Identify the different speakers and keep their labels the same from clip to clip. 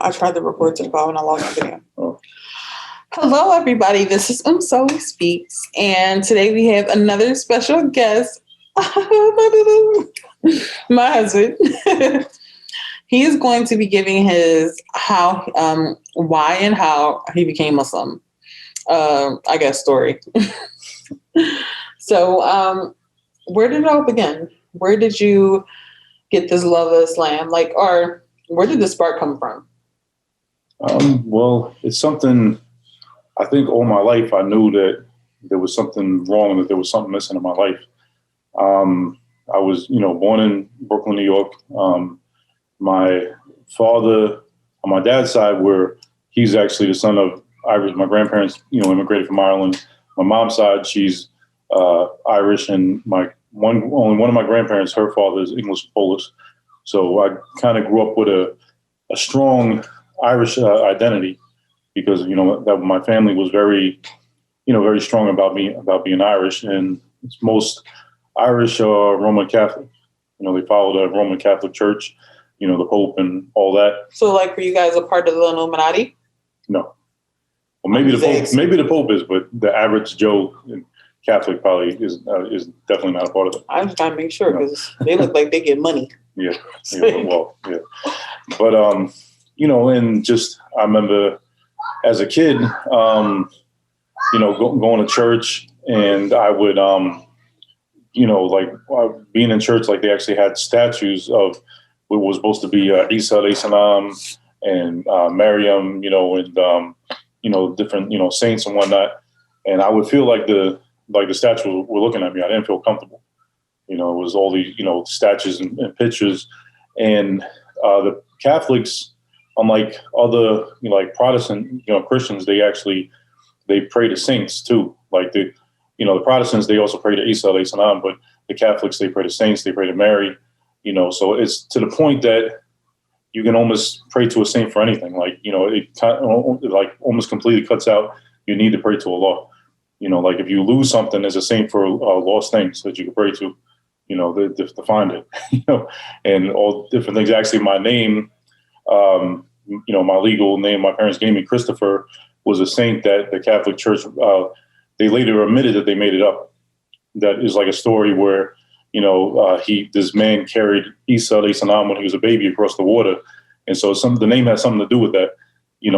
Speaker 1: I tried to record to the call and I lost my video.
Speaker 2: Oh.
Speaker 1: Hello, everybody. This is Zoe Speaks, and today we have another special guest. My husband. He is going to be giving his why and how he became Muslim. I guess story. So, where did it all begin? Where did you get this love of Islam? Or where did the spark come from?
Speaker 2: Well, it's something, I think all my life I knew that there was something wrong, that there was something missing in my life. I was, born in Brooklyn, New York. My father, on my dad's side, he's actually the son of Irish. My grandparents, immigrated from Ireland. My mom's side, she's Irish, and only one of my grandparents, her father is English and Polish. So I kind of grew up with a strong Irish identity because that my family was very, very strong about being Irish, and it's most Irish are Roman Catholic. They follow the Roman Catholic Church, the Pope and all that.
Speaker 1: So, were you guys a part of the Illuminati?
Speaker 2: No. Well, maybe the Pope is, but the average Joe Catholic probably is definitely not a part of it.
Speaker 1: I just gotta make sure because they look like they get money.
Speaker 2: Yeah. Yeah. But and just I remember as a kid, going to church, and I would being in church, they actually had statues of what was supposed to be Isa alayhi salam and Maryam, and different saints and whatnot, and I would feel like the statues were looking at me. I didn't feel comfortable. It was all these statues and pictures, and the Catholics, unlike other Protestant Christians, they pray to saints too. The Protestants, they also pray to Isa alayhi salam, but the Catholics, they pray to saints, they pray to Mary. So it's to the point that you can almost pray to a saint for anything. It almost completely cuts out you need to pray to Allah. If you lose something, there's a saint for lost things that you can pray to, to find it, and all different things. Actually, my name, my legal name, my parents gave me, Christopher, was a saint that the Catholic Church, they later admitted that they made it up. That is a story where, this man carried Isa alayhi salam when he was a baby across the water. And so the name has something to do with that.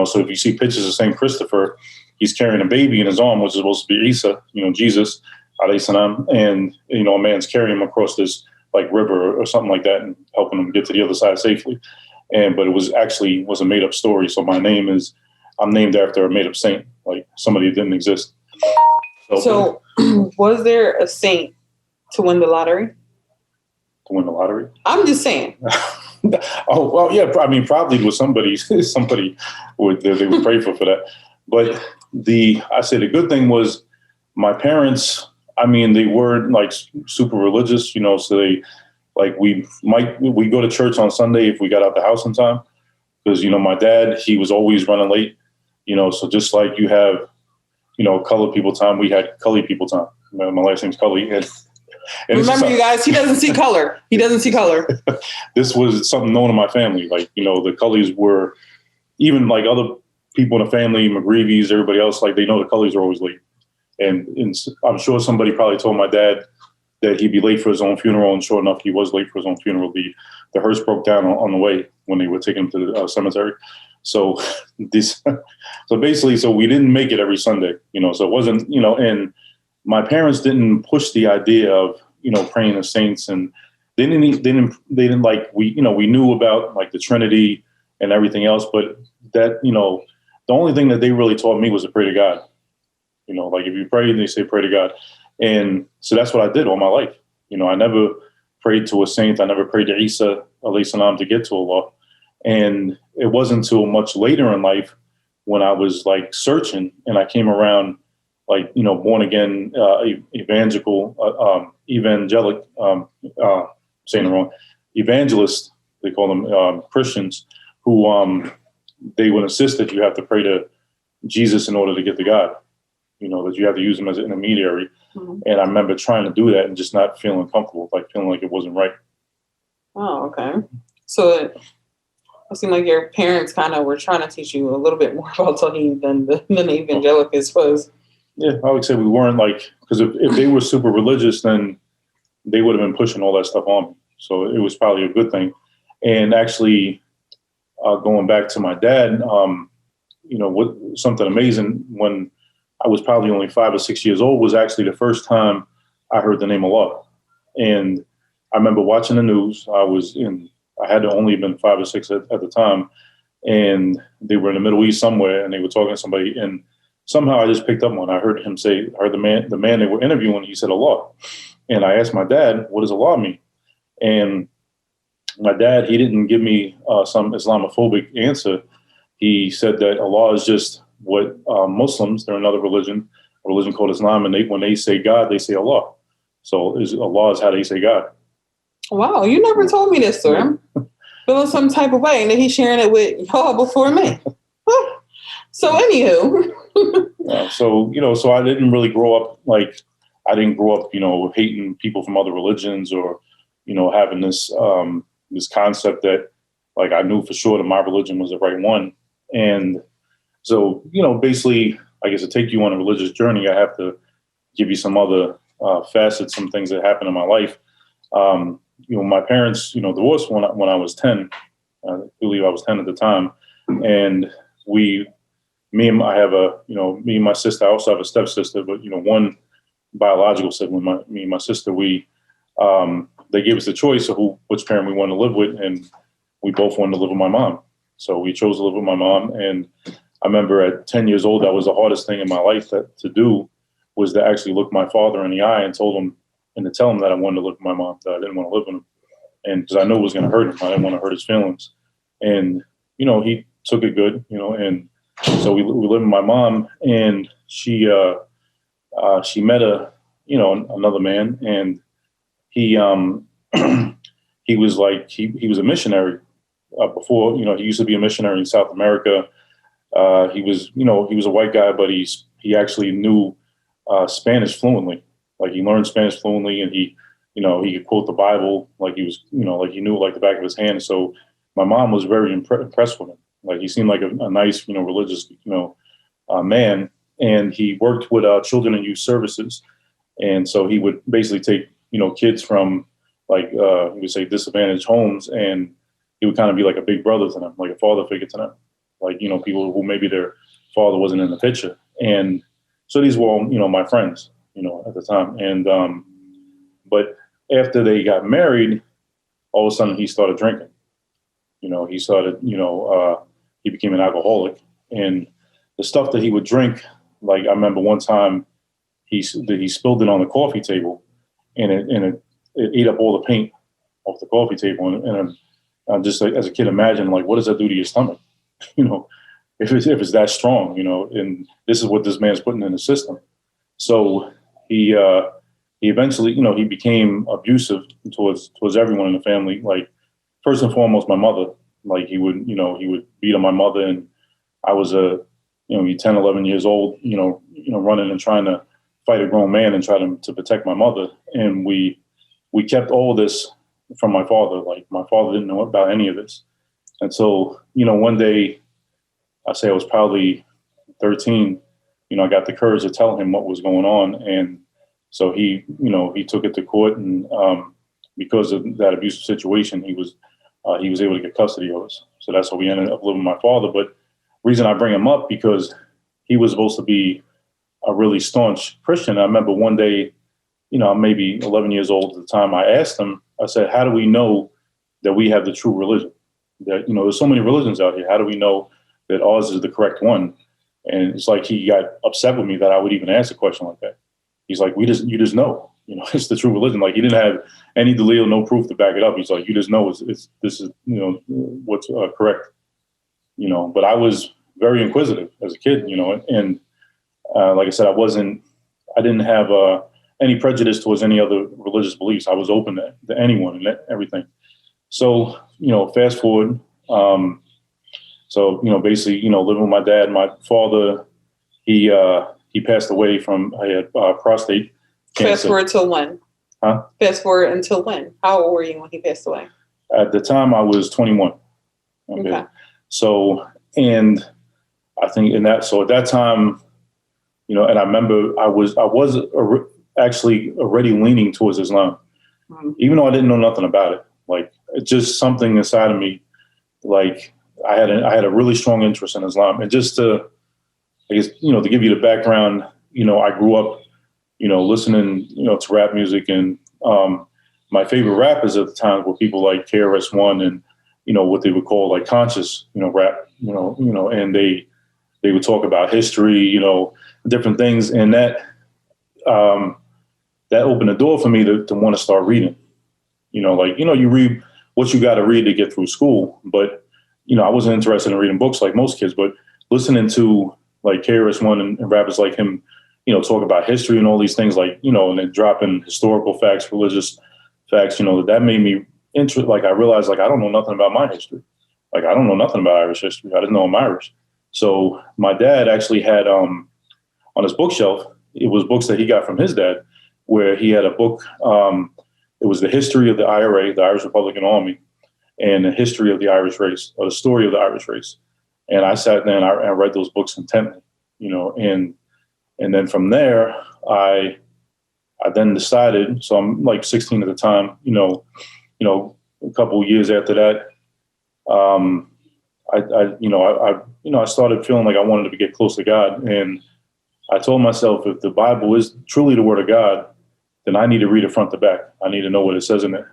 Speaker 2: So if you see pictures of Saint Christopher, he's carrying a baby in his arm, which is supposed to be Isa, Jesus alayhi salam. And, a man's carrying him across this river or something like that and helping him get to the other side safely. But it was a made up story. So I'm named after a made up saint, somebody that didn't exist.
Speaker 1: So was there a saint to win the lottery?
Speaker 2: To win the lottery?
Speaker 1: I'm just saying.
Speaker 2: Oh, well, yeah. I mean, probably was somebody would they would pray for that. But the good thing was my parents, they weren't super religious, so they we go to church on Sunday if we got out the house in time. Because, my dad, he was always running late, so just like you have, colored people time, we had Cully people time. My last name's Cully. And
Speaker 1: remember, you guys, he doesn't see color. He doesn't see color.
Speaker 2: This was something known in my family. The Cullys were, even other people in the family, McGreevy's, everybody else, they know the Cullys are always late. And I'm sure somebody probably told my dad that he'd be late for his own funeral. And sure enough, he was late for his own funeral. The hearse broke down on the way when they were taking him to the cemetery. So basically we didn't make it every Sunday, so it wasn't, and my parents didn't push the idea of, praying to saints, and they didn't we knew about the Trinity and everything else, but that, the only thing that they really taught me was to pray to God. If you pray, they say pray to God. And so that's what I did all my life. I never prayed to a saint. I never prayed to Isa alayhi salam to get to Allah. And it wasn't until much later in life when I was searching, and I came around born again, evangelists, they call them Christians, who they would insist that you have to pray to Jesus in order to get to God. That you have to use him as an intermediary. Mm-hmm. And I remember trying to do that and just not feeling comfortable, feeling like it wasn't right.
Speaker 1: Oh, okay. So It seemed like your parents kind of were trying to teach you a little bit more about Tawheed than the evangelicals was.
Speaker 2: Yeah, I would say we weren't like, because if they were super religious, then they would have been pushing all that stuff on me. So it was probably a good thing. And actually, going back to my dad, something amazing when I was probably only 5 or 6 years old was actually the first time I heard the name Allah. And I remember watching the news. I had to only been 5 or 6 at the time. And they were in the Middle East somewhere and they were talking to somebody. And somehow I just picked up one. I heard him say, I heard the man they were interviewing, he said Allah. And I asked my dad, what does Allah mean? And my dad, he didn't give me some Islamophobic answer. He said that Allah is just what Muslims, they're another religion, a religion called Islam, and when they say God, they say Allah. So Allah is how they say God.
Speaker 1: Wow, you never told me this, sir. I'm feeling some type of way, and then he's sharing it with y'all before me. So anywho.
Speaker 2: So I didn't really grow up I didn't grow up, hating people from other religions or, having this this concept that like I knew for sure that my religion was the right one. And so, basically, I guess to take you on a religious journey, I have to give you some other facets, some things that happened in my life. My parents, divorced when I was 10. I believe I was 10 at the time. And me and my sister, I also have a stepsister, but, one biological sibling, me and my sister, they gave us the choice of which parent we wanted to live with. And we both wanted to live with my mom. So we chose to live with my mom. And I remember at 10 years old, that was the hardest thing in my life to do, was to actually look my father in the eye and tell him that I wanted to live with my mom, that I didn't want to live with him. And because I knew it was going to hurt him. I didn't want to hurt his feelings. And, he took it good, and so we lived with my mom, and she met another man, and he was he was a missionary before, he used to be a missionary in South America. He was a white guy, but he actually knew Spanish fluently. Like he learned Spanish fluently, and he could quote the Bible like he was, like he knew it like the back of his hand. So my mom was very impressed with him. Like he seemed like a nice, religious, man. And he worked with children and youth services. And so he would basically take, kids from he would say disadvantaged homes, and he would kind of be like a big brother to them, like a father figure to them. Like, people who maybe their father wasn't in the picture. And so these were all, my friends, at the time. And, but after they got married, all of a sudden he started drinking. He started, he became an alcoholic, and the stuff that he would drink, like I remember one time he spilled it on the coffee table, and it ate up all the paint off the coffee table. And I'm just like, as a kid, imagine like, what does that do to your stomach? If it's that strong, and this is what this man's putting in the system. So he eventually, he became abusive towards everyone in the family. Like first and foremost, my mother. Like he would beat on my mother, and I was 10, 11 years old, running and trying to fight a grown man and try to protect my mother. And we kept all this from my father. Like my father didn't know about any of this. And so, one day, I say I was probably 13, I got the courage to tell him what was going on. And so he took it to court, and because of that abusive situation, he was able to get custody of us. So that's how we ended up living with my father. But reason I bring him up, because he was supposed to be a really staunch Christian. I remember one day, maybe 11 years old at the time, I asked him, I said, how do we know that we have the true religion? That, there's so many religions out here. How do we know that ours is the correct one? And it's like he got upset with me that I would even ask a question like that. He's like, you just know, it's the true religion. Like he didn't have any dalil, no proof to back it up. He's like, you just know this is what's correct. But I was very inquisitive as a kid, and like I said, I didn't have any prejudice towards any other religious beliefs. I was open to anyone and everything. So, fast forward. Basically, living with my dad, my father, he passed away from, he had prostate cancer.
Speaker 1: Fast forward till when?
Speaker 2: Huh?
Speaker 1: Fast forward until when? How old were you when he passed away?
Speaker 2: At the time I was 21. Okay.
Speaker 1: Okay.
Speaker 2: So, and I think so at that time, and I remember I was actually already leaning towards Islam, even though I didn't know nothing about it. Like, it's just something inside of me. Like, I had a really strong interest in Islam. And just to, I guess, to give you the background, I grew up, listening, to rap music, and my favorite rappers at the time were people like KRS-One and, what they would call like conscious, rap, and they would talk about history, different things. And that opened the door for me to want to start reading, you read what you got to read to get through school. But, I wasn't interested in reading books like most kids, but listening to like KRS-One and rappers like him, talk about history and all these things, like, and then dropping historical facts, religious facts, that made me interested. Like, I realized, like, I don't know nothing about my history. Like, I don't know nothing about Irish history. I didn't know I'm Irish. So my dad actually had, on his bookshelf, it was books that he got from his dad, where he had a book. It was the history of the IRA, the Irish Republican Army, and the history of the Irish race, or the story of the Irish race. And I sat there and I read those books intently, and then from there, I then decided, so I'm like 16 at the time, a couple of years after that, I started feeling like I wanted to get close to God. And I told myself, if the Bible is truly the word of God, then I need to read it front to back. I need to know what it says in it.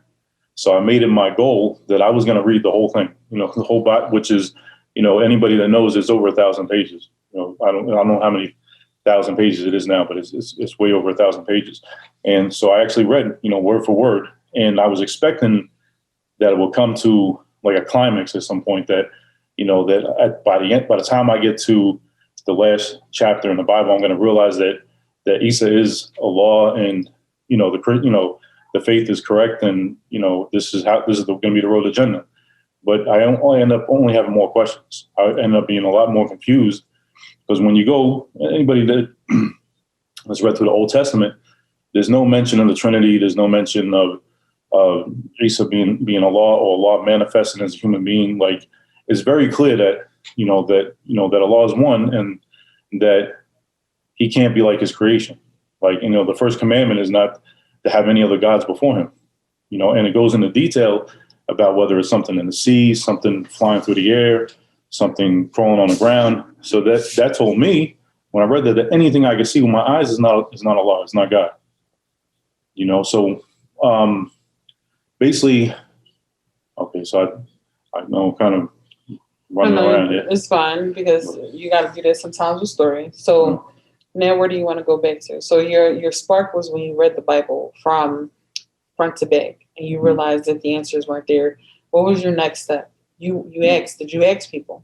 Speaker 2: So I made it my goal that I was going to read the whole thing, the whole Bible, which is, anybody that knows it's over 1,000 pages. I don't know how many 1,000 pages it is now, but it's way over 1,000 pages. And so I actually read, word for word, and I was expecting that it will come to like a climax at some point, that, by the time I get to the last chapter in the Bible, I'm going to realize that Isa is Allah, and, the faith is correct, and, this is going to be the road to Jannah. But I end up only having more questions. I end up being a lot more confused, because when you go, anybody that has read through the Old Testament, there's no mention of the Trinity. There's no mention of Isa being Allah, or Allah manifesting as a human being. Like, it's very clear that that Allah is one, and that He can't be like His creation. Like, the first commandment is not to have any other gods before Him. And it goes into detail about whether it's something in the sea, something flying through the air, something crawling on the ground. So that told me, when I read that anything I could see with my eyes is not Allah, it's not God. So basically, okay, so I know kind of running around here.
Speaker 1: It's fine, because you got to do that sometimes with story. So now, where do you want to go back to? So your spark was when you read the Bible from front to back, and you realized that the answers weren't there. What was your next step? You asked? Did you ask people?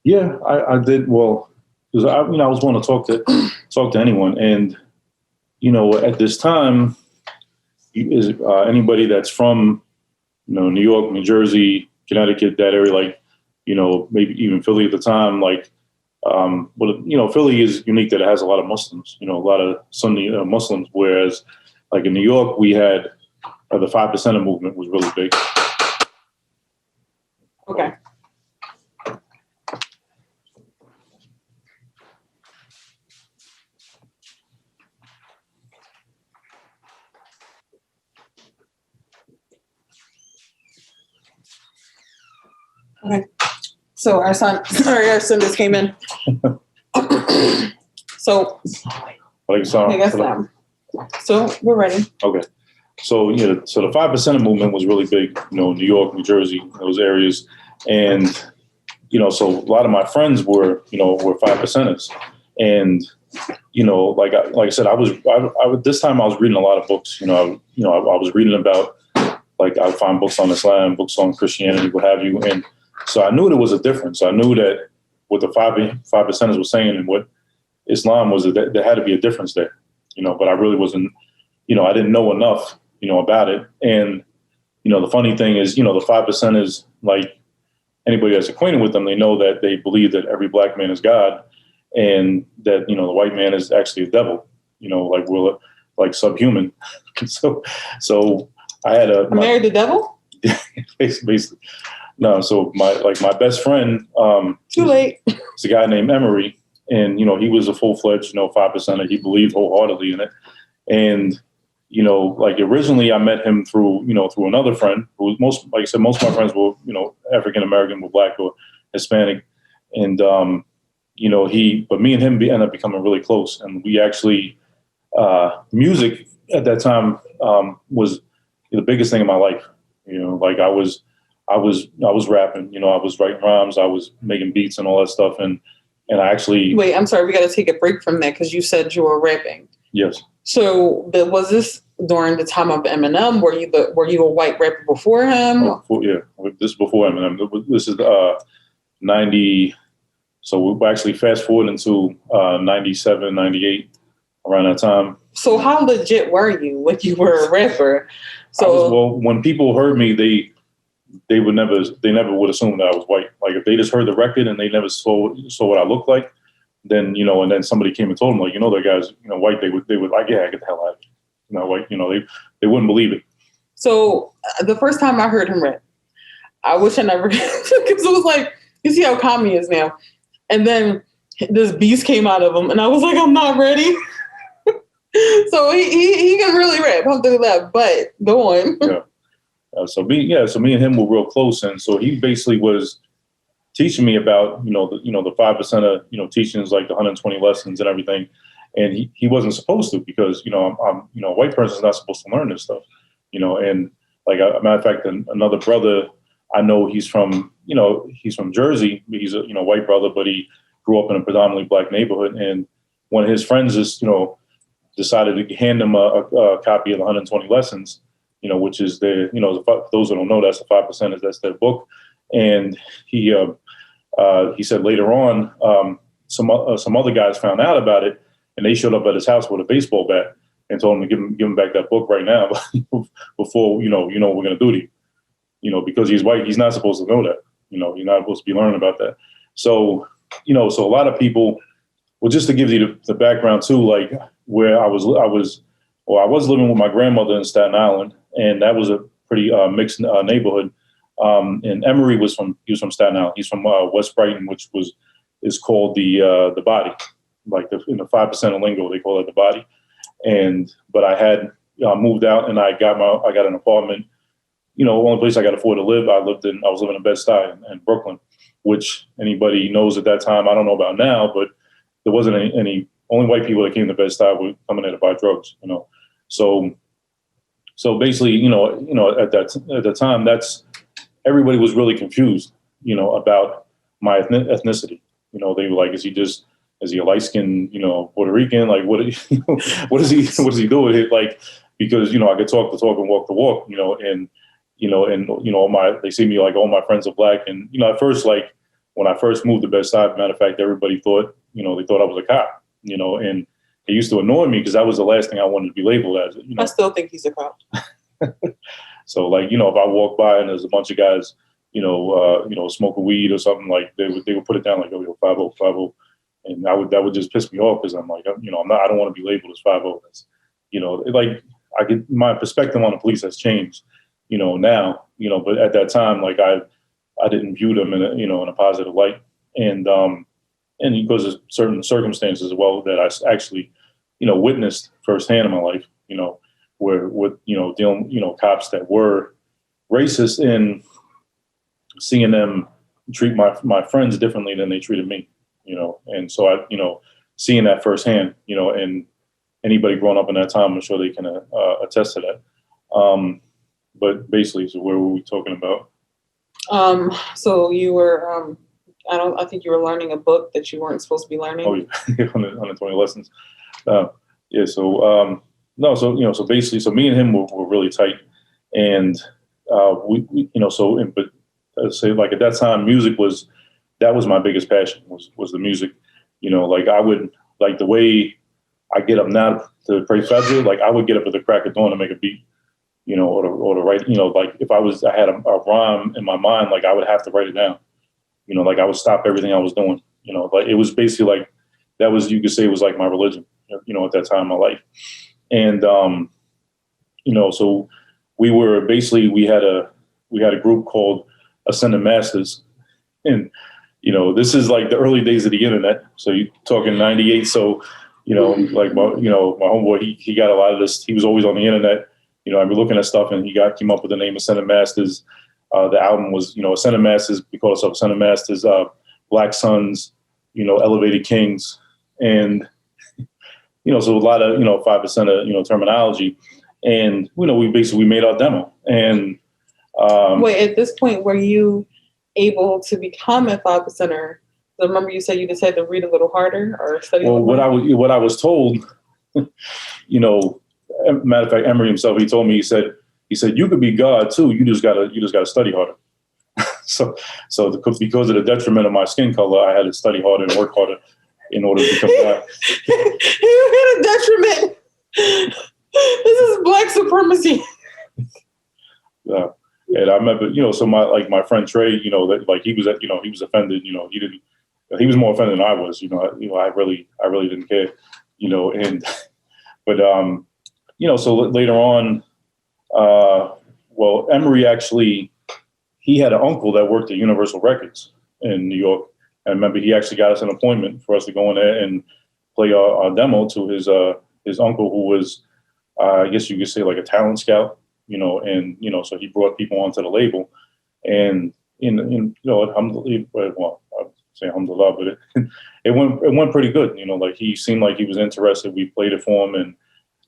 Speaker 2: Yeah, I did. Well, because I was going to talk to anyone, and at this time, anybody that's from New York, New Jersey, Connecticut, that area, like maybe even Philly at the time, like Philly is unique that it has a lot of Muslims, a lot of Sunni Muslims, whereas like in New York we had the 5% movement was really big.
Speaker 1: Okay. Okay. So our son just came in. So we're ready.
Speaker 2: Okay. So so the 5% movement was really big, New York, New Jersey, those areas, and so a lot of my friends were 5%ers, and like I said, I was this time I was reading a lot of books. I was reading about, like, I would find books on Islam, books on Christianity, what have you, and so I knew there was a difference. I knew that what the 5%ers were saying and what Islam was, that there had to be a difference there, but I really wasn't, I didn't know enough, about it. And, the funny thing is, the 5%ers, like, anybody that's acquainted with them, they know that they believe that every black man is God, and that, the white man is actually a devil, like we're like subhuman. so I had
Speaker 1: married the devil?
Speaker 2: basically. No, so my best friend,
Speaker 1: Too late.
Speaker 2: is a guy named Emery, and he was a full fledged 5%er. He believed wholeheartedly in it, and like originally I met him through through another friend who like I said, most of my friends were African American, were Black or Hispanic, and but me and him ended up becoming really close, and we actually music at that time was the biggest thing in my life. Like I was rapping, I was writing rhymes, I was making beats and all that stuff, and I actually
Speaker 1: Wait, I'm sorry, we got to take a break from that because you said you were rapping.
Speaker 2: Yes.
Speaker 1: So, was this during the time of Eminem? Were you a white rapper before him?
Speaker 2: This is before Eminem. This is 90. So we actually fast forward into 97, 98, around that time.
Speaker 1: So how legit were you when you were a rapper? So
Speaker 2: when people heard me, they never would assume that I was white. Like if they just heard the record and they never saw what I looked like, then and then somebody came and told them like that guy's white. They would like, yeah, get the hell out of here. White. They wouldn't believe it.
Speaker 1: So the first time I heard him rap, I wish I never because it was like, you see how calm he is now, and then this beast came out of him, and I was like, I'm not ready. So he can really rap. I'll do that, but go on.
Speaker 2: Yeah. So me and him were real close, and so he basically was teaching me about the 5%er teachings, like the 120 lessons and everything, and he wasn't supposed to, because I'm a white person's not supposed to learn this stuff, and like a matter of fact, another brother I know, he's from Jersey. He's a white brother, but he grew up in a predominantly Black neighborhood, and one of his friends just decided to hand him a copy of the 120 lessons, which is for those who don't know, that's the 5%ers, that's their book. And he said later on, some other guys found out about it, and they showed up at his house with a baseball bat and told him to give him back that book right now before what we're going to do to you. Because he's white, he's not supposed to know that. You're not supposed to be learning about that. So so a lot of people. Well, just to give you the background too, like where I was living with my grandmother in Staten Island, and that was a pretty mixed neighborhood. And Emery was from Staten Island. He's from West Brighton, which is called the Body, like in the 5% lingo they call it the Body. But I had moved out, and I got an apartment. Only place I could afford to live. I was living in Bed-Stuy in Brooklyn, which anybody knows at that time. I don't know about now, but there wasn't any only white people that came to Bed-Stuy were coming in to buy drugs, So basically, at that time, everybody was really confused, about my ethnicity. They were like, is he a light skinned, Puerto Rican? Like, what is he doing here? Like, because, I could talk the talk and walk the walk, and they see me like all my friends are Black. And, at first, like when I first moved to Bed-Stuy, matter of fact, everybody thought, they thought I was a cop, and it used to annoy me because that was the last thing I wanted to be labeled as.
Speaker 1: I still think he's a cop.
Speaker 2: So like, if I walk by and there's a bunch of guys, smoking weed or something, like they would put it down like, oh, 50, 50. And that would just piss me off because I'm like, I don't want to be labeled as 50. That's, my perspective on the police has changed, now, but at that time, like I didn't view them in a positive light. And because of certain circumstances as well that I actually, witnessed firsthand in my life, where with, dealing, cops that were racist, and seeing them treat my friends differently than they treated me, and so I, seeing that firsthand, and anybody growing up in that time, I'm sure they can attest to that. But basically, so where were we talking about?
Speaker 1: So you were, I think you were learning a book that you weren't supposed to be learning.
Speaker 2: Oh, yeah. 120 lessons. Yeah. So, no, so basically, so me and him were really tight, and we but say like at that time, music was my biggest passion was the music. Like I would, like the way I get up now to pray Fajr, like I would get up at the crack of dawn to make a beat, or to write, like if I had a rhyme in my mind, like I would have to write it down, like I would stop everything I was doing, like it was basically like, that was, you could say it was like my religion, at that time in my life. And, so we had a group called ascended masters. And, this is like the early days of the internet. So you're talking 98. So, like, my homeboy, he got a lot of this. He was always on the internet. I'd be looking at stuff and he came up with the name Ascended Masters. The album was, Ascended Masters, we call ourselves Ascended Masters, Black Sons, Elevated Kings. And, so a lot of, 5% of, terminology. And, we basically made our demo. And
Speaker 1: wait, at this point, were you able to become a 5%er? So remember you said you just had to read a little harder or study a little harder?
Speaker 2: What I was told, matter of fact, Emery himself, he told me, he said, you could be God too. You just gotta study harder. So because of the detriment of my skin color, I had to study harder and work harder in order to become God.
Speaker 1: You had a detriment. This is Black supremacy.
Speaker 2: Yeah. And I remember, so my friend Trey, that like he was offended, he was more offended than I was, I really didn't care, and, but, so later on, Emery actually, he had an uncle that worked at Universal Records in New York. And I remember he actually got us an appointment for us to go in there and play our demo to his uncle, who was, I guess you could say, like a talent scout, and, so he brought people onto the label. And, alhamdulillah, well, I'd say alhamdulillah, but it went pretty good. Like he seemed like he was interested. We played it for him. And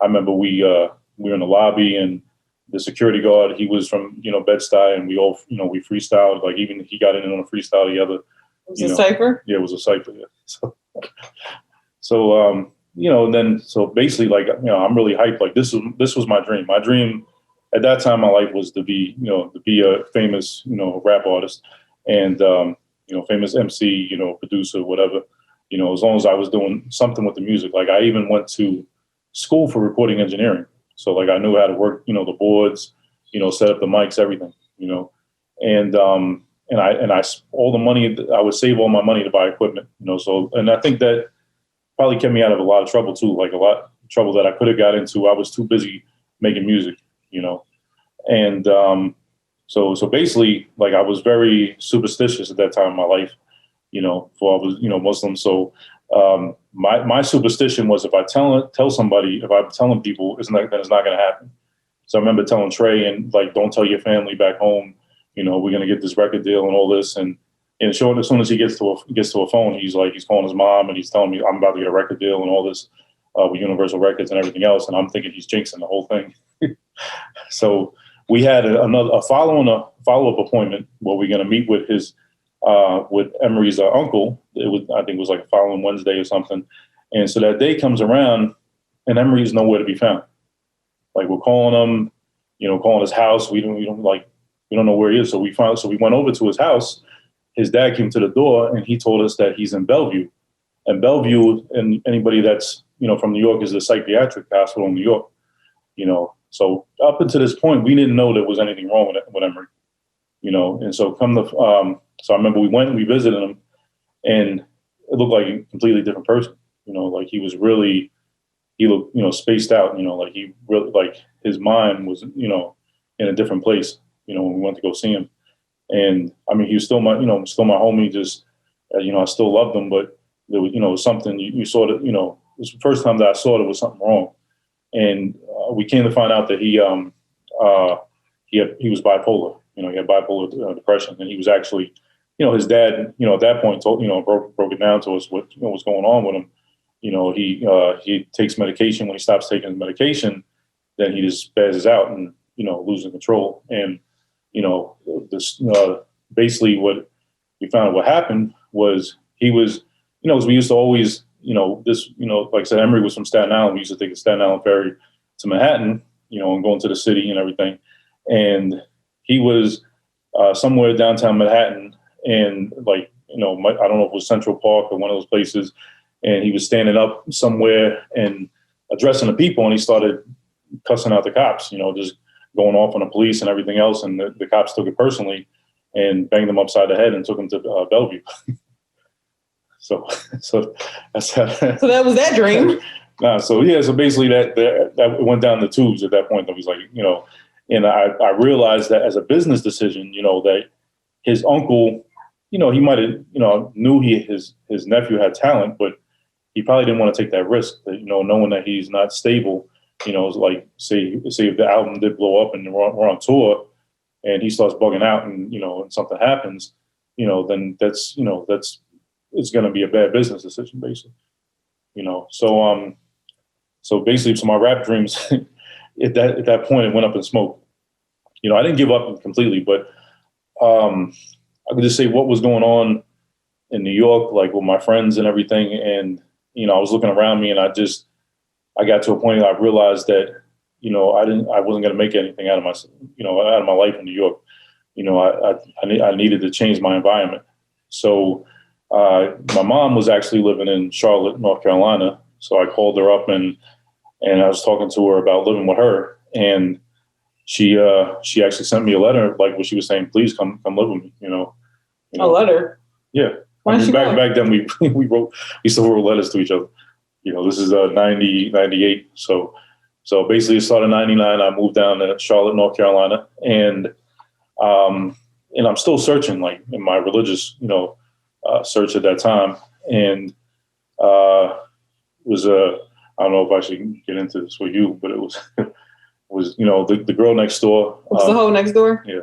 Speaker 2: I remember we were in the lobby and the security guard, he was from, Bed-Stuy, and we all, we freestyled. Like even he got in on a freestyle together.
Speaker 1: It was a cipher?
Speaker 2: Yeah, it was a cipher. Yeah. So basically, like, I'm really hyped. Like this was my dream. My dream at that time in my life was to be a famous, rap artist and, famous MC, producer, whatever, as long as I was doing something with the music. Like I even went to school for recording engineering. So like I knew how to work, the boards, set up the mics, everything, and I all the money, I would save all my money to buy equipment, so, and I think that probably kept me out of a lot of trouble too, like a lot of trouble that I could have got into. I was too busy making music, and so basically, like I was very superstitious at that time in my life, for I was, Muslim. So my superstition was if I tell somebody, if I'm telling people, then it's not going to happen. So I remember telling Trey and like, don't tell your family back home, we're going to get this record deal and all this. And as soon as he gets to a phone, he's calling his mom and he's telling me I'm about to get a record deal and all this with Universal Records and everything else. And I'm thinking he's jinxing the whole thing. So we had a follow-up appointment where we're going to meet with with Emery's uncle. I think it was like a following Wednesday or something. And so that day comes around and Emery's nowhere to be found. Like we're calling him, calling his house. We don't know where he is. So we went over to his house. His dad came to the door and he told us that he's in Bellevue. And Bellevue, and anybody that's, from New York, is a psychiatric hospital in New York, So up until this point, we didn't know there was anything wrong with Emery, and so so I remember we visited him and it looked like a completely different person, like he looked, spaced out, like he really, like his mind was, in a different place, when we went to go see him. And I mean, he was still my homie, just, I still loved him, but there was, something you saw that, it was the first time that I saw there was something wrong. And we came to find out that he was bipolar, he had bipolar depression. And he was actually, his dad, at that point broke it down to us what, what's going on with him. He takes medication. When he stops taking his medication, then he just spazzes out and, losing control. And, basically what we found out what happened was he was, as we used to always, like I said, Emery was from Staten Island. We used to take the Staten Island ferry to Manhattan, and going to the city and everything. And he was somewhere downtown Manhattan and like, I don't know if it was Central Park or one of those places. And he was standing up somewhere and addressing the people. And he started cussing out the cops, just going off on the police and everything else. And the cops took it personally and banged him upside the head and took him to Bellevue. So that's how.
Speaker 1: So that was that dream.
Speaker 2: So basically that went down the tubes at that point. That was like, and I realized that as a business decision, that his uncle, he might have, knew his nephew had talent, but he probably didn't want to take that risk, knowing that he's not stable. Like say if the album did blow up and we're on tour and he starts bugging out and, and something happens, then that's it's going to be a bad business decision, basically. So basically, so my rap dreams at that point, it went up in smoke. I didn't give up completely, but I could just say what was going on in New York, like with my friends and everything. And, I was looking around me and I got to a point where I realized that, I wasn't going to make anything out of my life in New York. I needed to change my environment. So my mom was actually living in Charlotte, North Carolina. So I called her up and I was talking to her about living with her. And she actually sent me a letter, like what she was saying, please come live with me,
Speaker 1: A letter?
Speaker 2: Yeah. Back then we still wrote letters to each other. This is 98. So basically it started in 99. I moved down to Charlotte, North Carolina. And I'm still searching, like in my religious, search at that time. And it was I don't know if I should get into this with you, but it was the girl next door.
Speaker 1: Was the hoe next door?
Speaker 2: Yeah.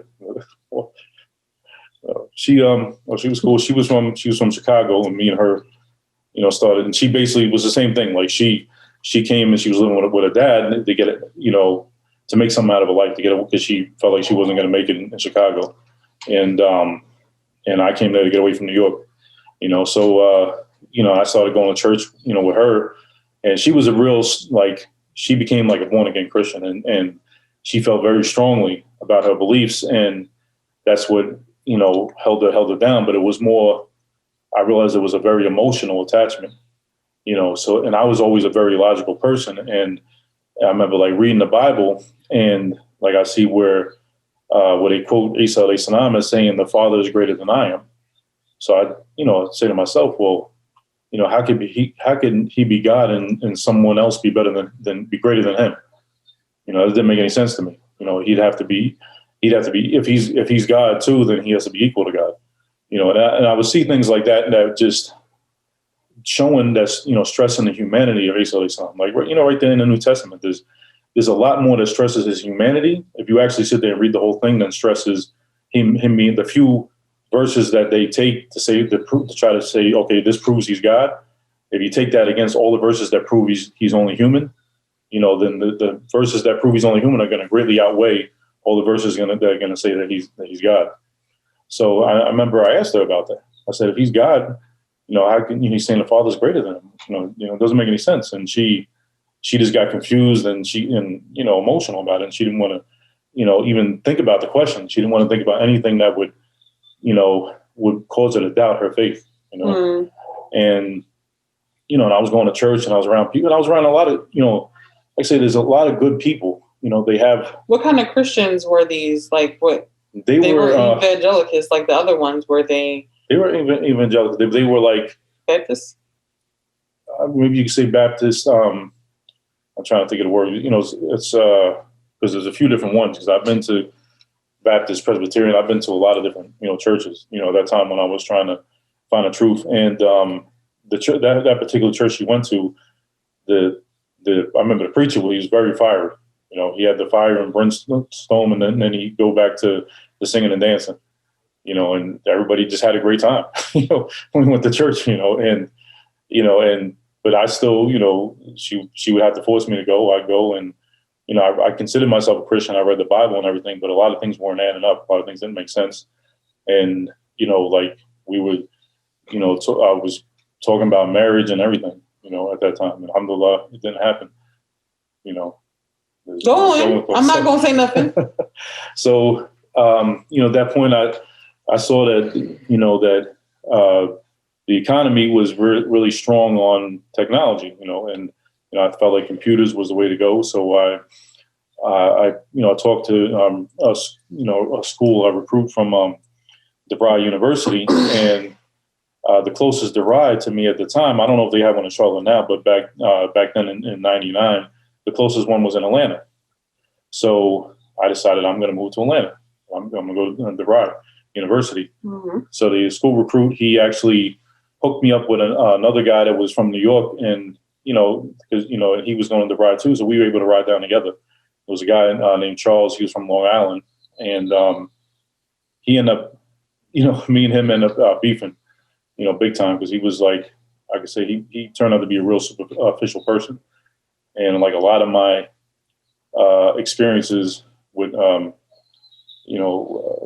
Speaker 2: She was cool. She was from Chicago, and me and her, started. And she basically was the same thing. Like she came and she was living with her dad to get it, to make something out of her life, to get it, because she felt like she wasn't going to make it in Chicago, and I came there to get away from New York, So I started going to church, with her, and she was she became like a born again Christian, and she felt very strongly about her beliefs, and that's what held her down. But it was more, I realized it was a very emotional attachment, so, and I was always a very logical person. And I remember like reading the Bible, and like I see where they quote Isa alayhi salam as saying the Father is greater than I am. So I say to myself, well, how can he be God and someone else be better than be greater than him? It didn't make any sense to me. He'd have to be if he's God too, then he has to be equal to God. And I would see things like that just showing that, stressing the humanity of Isa alayhi salam. Like, right there in the New Testament, there's a lot more that stresses his humanity. If you actually sit there and read the whole thing, then stresses him being the few verses that they take to try to say, okay, this proves he's God. If you take that against all the verses that prove he's only human, then the verses that prove he's only human are going to greatly outweigh all the verses that are going to say that he's God. So I remember I asked her about that. I said, if he's God, how can he's saying the Father's greater than him? It doesn't make any sense. And she just got confused and emotional about it. And she didn't want to, even think about the question. She didn't want to think about anything that would cause her to doubt her faith. And and I was going to church and I was around people, and I was around a lot of, like I say, there's a lot of good people. They have.
Speaker 1: What kind of Christians were these? Like what? They were evangelicals, like the other ones. Were they?
Speaker 2: They were evangelical. They were like
Speaker 1: Baptist.
Speaker 2: Maybe you could say Baptist. I'm trying to think of the word. It's because there's a few different ones. Because I've been to Baptist, Presbyterian. I've been to a lot of different churches. At that time when I was trying to find the truth, and that particular church she went to, I remember the preacher. He was very fiery. He had the fire and brimstone, and then he'd go back to the singing and dancing. And everybody just had a great time. When we went to church. But I still, she would have to force me to go. I'd go, and I considered myself a Christian. I read the Bible and everything, but a lot of things weren't adding up. A lot of things didn't make sense. And like we would, I was talking about marriage and everything. At that time, and alhamdulillah, it didn't happen.
Speaker 1: Go on. I'm not going to say nothing.
Speaker 2: So, at that point, I saw that, that the economy was really strong on technology, and I felt like computers was the way to go. So I talked to a school, a recruit from DeVry University, and the closest DeVry to me at the time, I don't know if they have one in Charlotte now, but back then in '99. The closest one was in Atlanta. So I decided I'm going to move to Atlanta. I'm going to go to DeVry. University.
Speaker 1: Mm-hmm.
Speaker 2: So the school recruit, he actually hooked me up with another guy that was from New York, and because he was going to ride too, so we were able to ride down together. There was a guy named Charles. He was from Long Island, and he ended up, me and him ended up beefing, big time, because he was like I could say, he turned out to be a real superficial person, and like a lot of my experiences with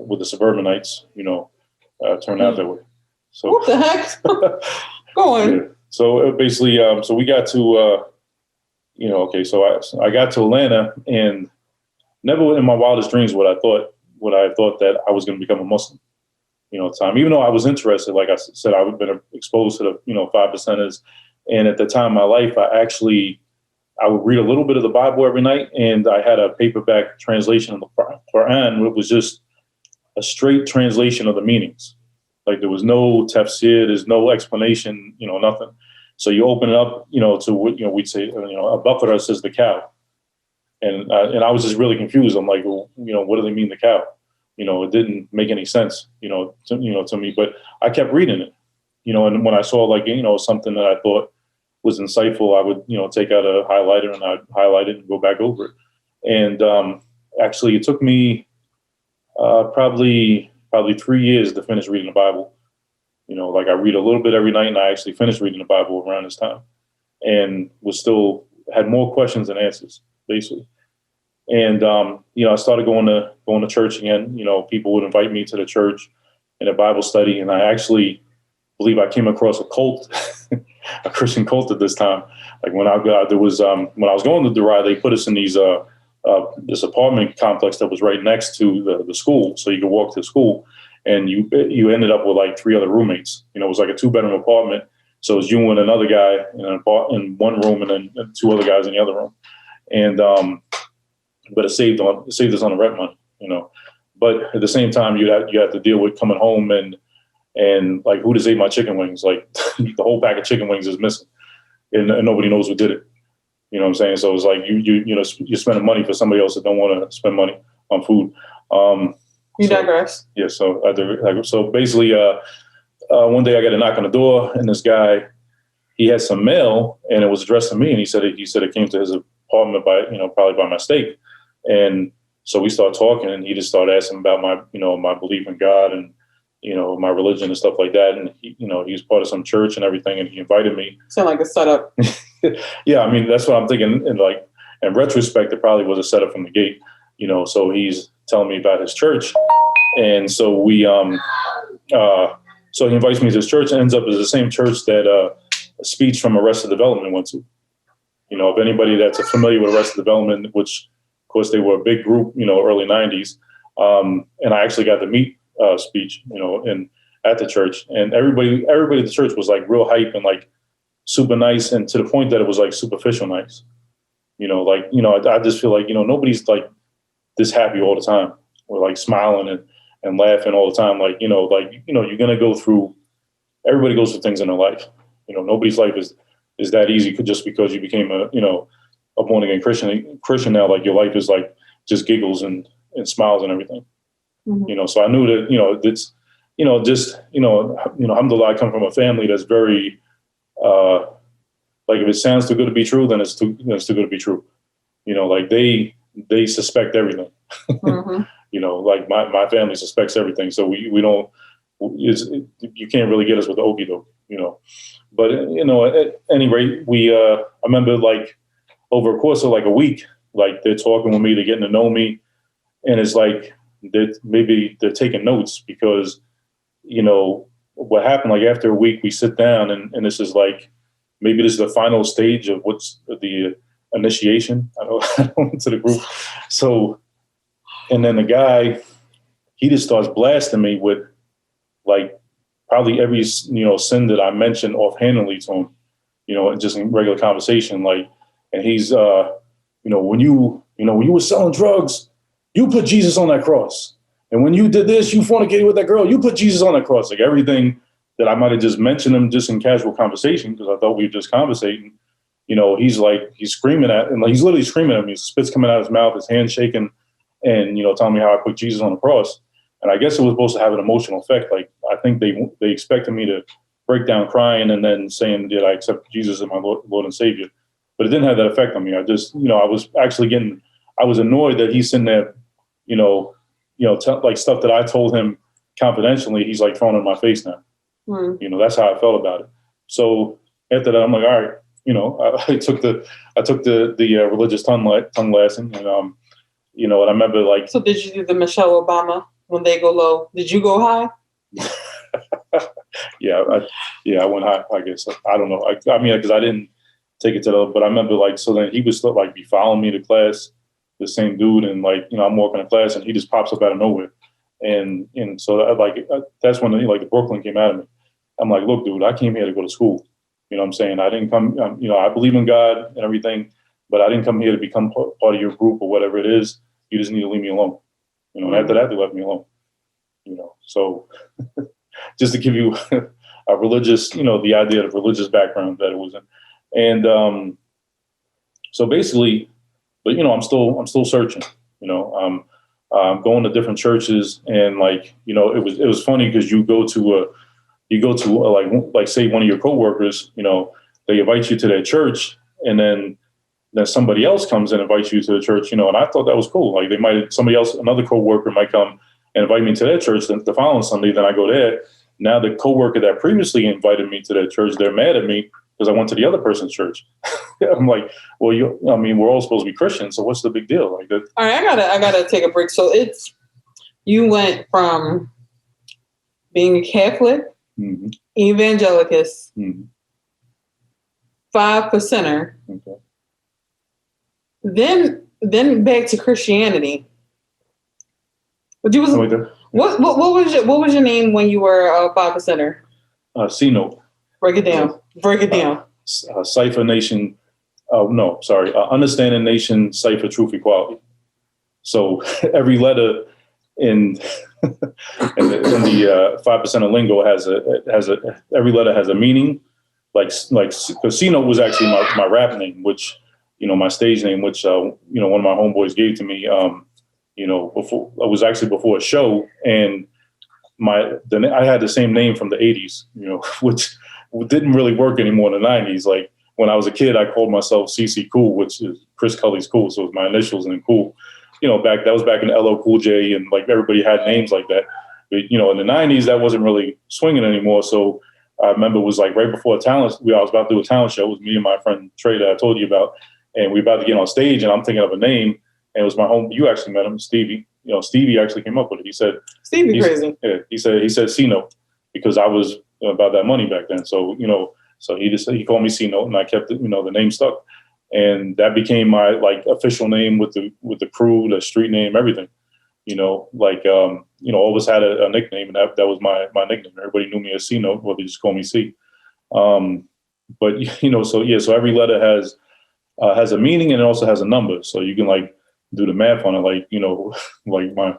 Speaker 2: with the suburbanites, turned out that way. So
Speaker 1: what the heck? Go on.
Speaker 2: Yeah. So basically, so we got to, okay, so I got to Atlanta, and never in my wildest dreams would I thought that I was going to become a Muslim. At the time, even though I was interested, like I said, I've been exposed to the 5%ers, and at the time in my life, I would read a little bit of the Bible every night, and I had a paperback translation of the Quran. It was just a straight translation of the meanings. Like there was no tafsir, there's no explanation, nothing. So you open it up, to what we'd say, a Baqarah says the cow, and I was just really confused. I'm like, well, what do they mean the cow? It didn't make any sense, to me. But I kept reading it, and when I saw like something that I thought was insightful, I would take out a highlighter and I'd highlight it and go back over it. And actually, it took me probably 3 years to finish reading the Bible. Like I read a little bit every night, and I actually finished reading the Bible around this time, and had more questions than answers, basically. And I started going to church again. People would invite me to the church in a Bible study, and I actually believe I came across a cult, a Christian cult at this time. Like when I was going to Durai, they put us in these this apartment complex that was right next to the school, so you could walk to school, and you ended up with like 3 other roommates. It was like a 2-bedroom apartment, so it was you and another guy in one room, and then 2 other guys in the other room, and but it saved us on the rent money, But at the same time, you have to deal with coming home and like, who just ate my chicken wings? Like the whole bag of chicken wings is missing, and nobody knows who did it. You know what I'm saying? So it's like you're spending money for somebody else that don't want to spend money on food.
Speaker 1: You digress.
Speaker 2: Yeah. So basically, one day I got a knock on the door, and this guy, he had some mail, and it was addressed to me, and he said it came to his apartment by probably by mistake. And so we started talking, and he just started asking about my my belief in God and my religion and stuff like that. And he was part of some church and everything, and he invited me.
Speaker 1: Sound like a setup.
Speaker 2: Yeah, I mean that's what I'm thinking. And like in retrospect, it probably was a setup from the gate. So he's telling me about his church, and so we so he invites me to his church, and ends up as the same church that a speech from Arrested Development went to. If anybody that's familiar with Arrested Development, which of course they were a big group, early 90s, and I actually got to meet speech, at the church, and everybody at the church was like real hype and like super nice, and to the point that it was like superficial nice. I just feel like nobody's like this happy all the time, or like smiling and laughing all the time. Like you're gonna go through. Everybody goes through things in their life. Nobody's life is that easy just because you became a born again Christian now. Like your life is like just giggles and smiles and everything. Mm-hmm. So I knew that it's alhamdulillah, I come from a family that's very like if it sounds too good to be true, then it's too good to be true. Like they suspect everything. Mm-hmm. Like my family suspects everything, so we don't. You can't really get us with the okie doke, But at any rate, I remember like over a course of like a week, like they're talking with me, they're getting to know me, and it's like they're taking notes because what happened. Like after a week, we sit down, and this is like maybe this is the final stage of what's the initiation. I don't into the group. So, and then the guy, he just starts blasting me with like probably every sin that I mentioned offhandedly to him, just in regular conversation. Like, and he's when you were selling drugs, you put Jesus on that cross, and when you did this, you fornicated with that girl, you put Jesus on that cross. Like everything that I might have just mentioned him just in casual conversation because I thought we were just conversating. He's screaming at, and like he's literally screaming at me. His spit's coming out of his mouth, his hands shaking, and telling me how I put Jesus on the cross. And I guess it was supposed to have an emotional effect. Like, I think they expected me to break down crying and then saying, did I accept Jesus as my Lord and Savior? But it didn't have that effect on me. I just, I was actually I was annoyed that he's sitting there, like stuff that I told him confidentially, he's like throwing in my face now. That's how I felt about it. So after that, I'm like, all right, I took the religious tongue lesson, and and I remember like.
Speaker 1: So did you do the Michelle Obama when they go low? Did you go high?
Speaker 2: I went high. I guess I don't know. I mean, because I didn't take it to the. But I remember like so then he would still like be following me to class, the same dude, and like I'm walking to class and he just pops up out of nowhere, and so that's when like the Brooklyn came out of me. I'm like, look, dude, I came here to go to school. You know what I'm saying? I didn't come, I believe in God and everything, but I didn't come here to become part of your group or whatever it is. You just need to leave me alone. And after that, they left me alone. So just to give you a religious, the idea of religious background that it was in. And so basically, but, I'm still searching, I'm going to different churches and like, it was funny because you go to like say one of your coworkers, they invite you to their church and then somebody else comes and invites you to the church, and I thought that was cool. Like another coworker might come and invite me to their church the following Sunday, then I go there. Now the coworker that previously invited me to their church, they're mad at me because I went to the other person's church. I'm like, well, we're all supposed to be Christians, so what's the big deal? Like that.
Speaker 1: All right, I gotta take a break. So you went from being a Catholic, evangelicus, 5%er,
Speaker 2: okay.
Speaker 1: Then back to Christianity. What was your name when you were a 5%er?
Speaker 2: C-Note.
Speaker 1: Break it down.
Speaker 2: Cipher Nation. Understanding Nation, Cipher Truth Equality. So every letter in the 5% of lingo has every letter has a meaning. Like because C-Note was actually my rap name, which my stage name, which one of my homeboys gave to me. Before I was actually before a show, and I had the same name from the 80s, which didn't really work anymore in the 90s. Like when I was a kid, I called myself CC Cool, which is Chris Cully's Cool, so it was my initials and then Cool. That was back in LL Cool J, and like everybody had names like that. But, in the 90s, that wasn't really swinging anymore. So I remember it was like right before I was about to do a talent show. It was me and my friend Trey that I told you about, and we were about to get on stage, and I'm thinking of a name. And it was my home. You actually met him, Stevie. Stevie actually came up with it. He said,
Speaker 1: "Stevie crazy."
Speaker 2: Yeah, he said C-Note because I was about that money back then. So so he called me C-Note, and I kept it. The name stuck, and that became my like official name with the crew, the street name, everything. All of us had a nickname, and that was my nickname. Everybody knew me as C-Note, or they just call me C. But so every letter has a meaning and it also has a number, so you can like do the math on it. Like like my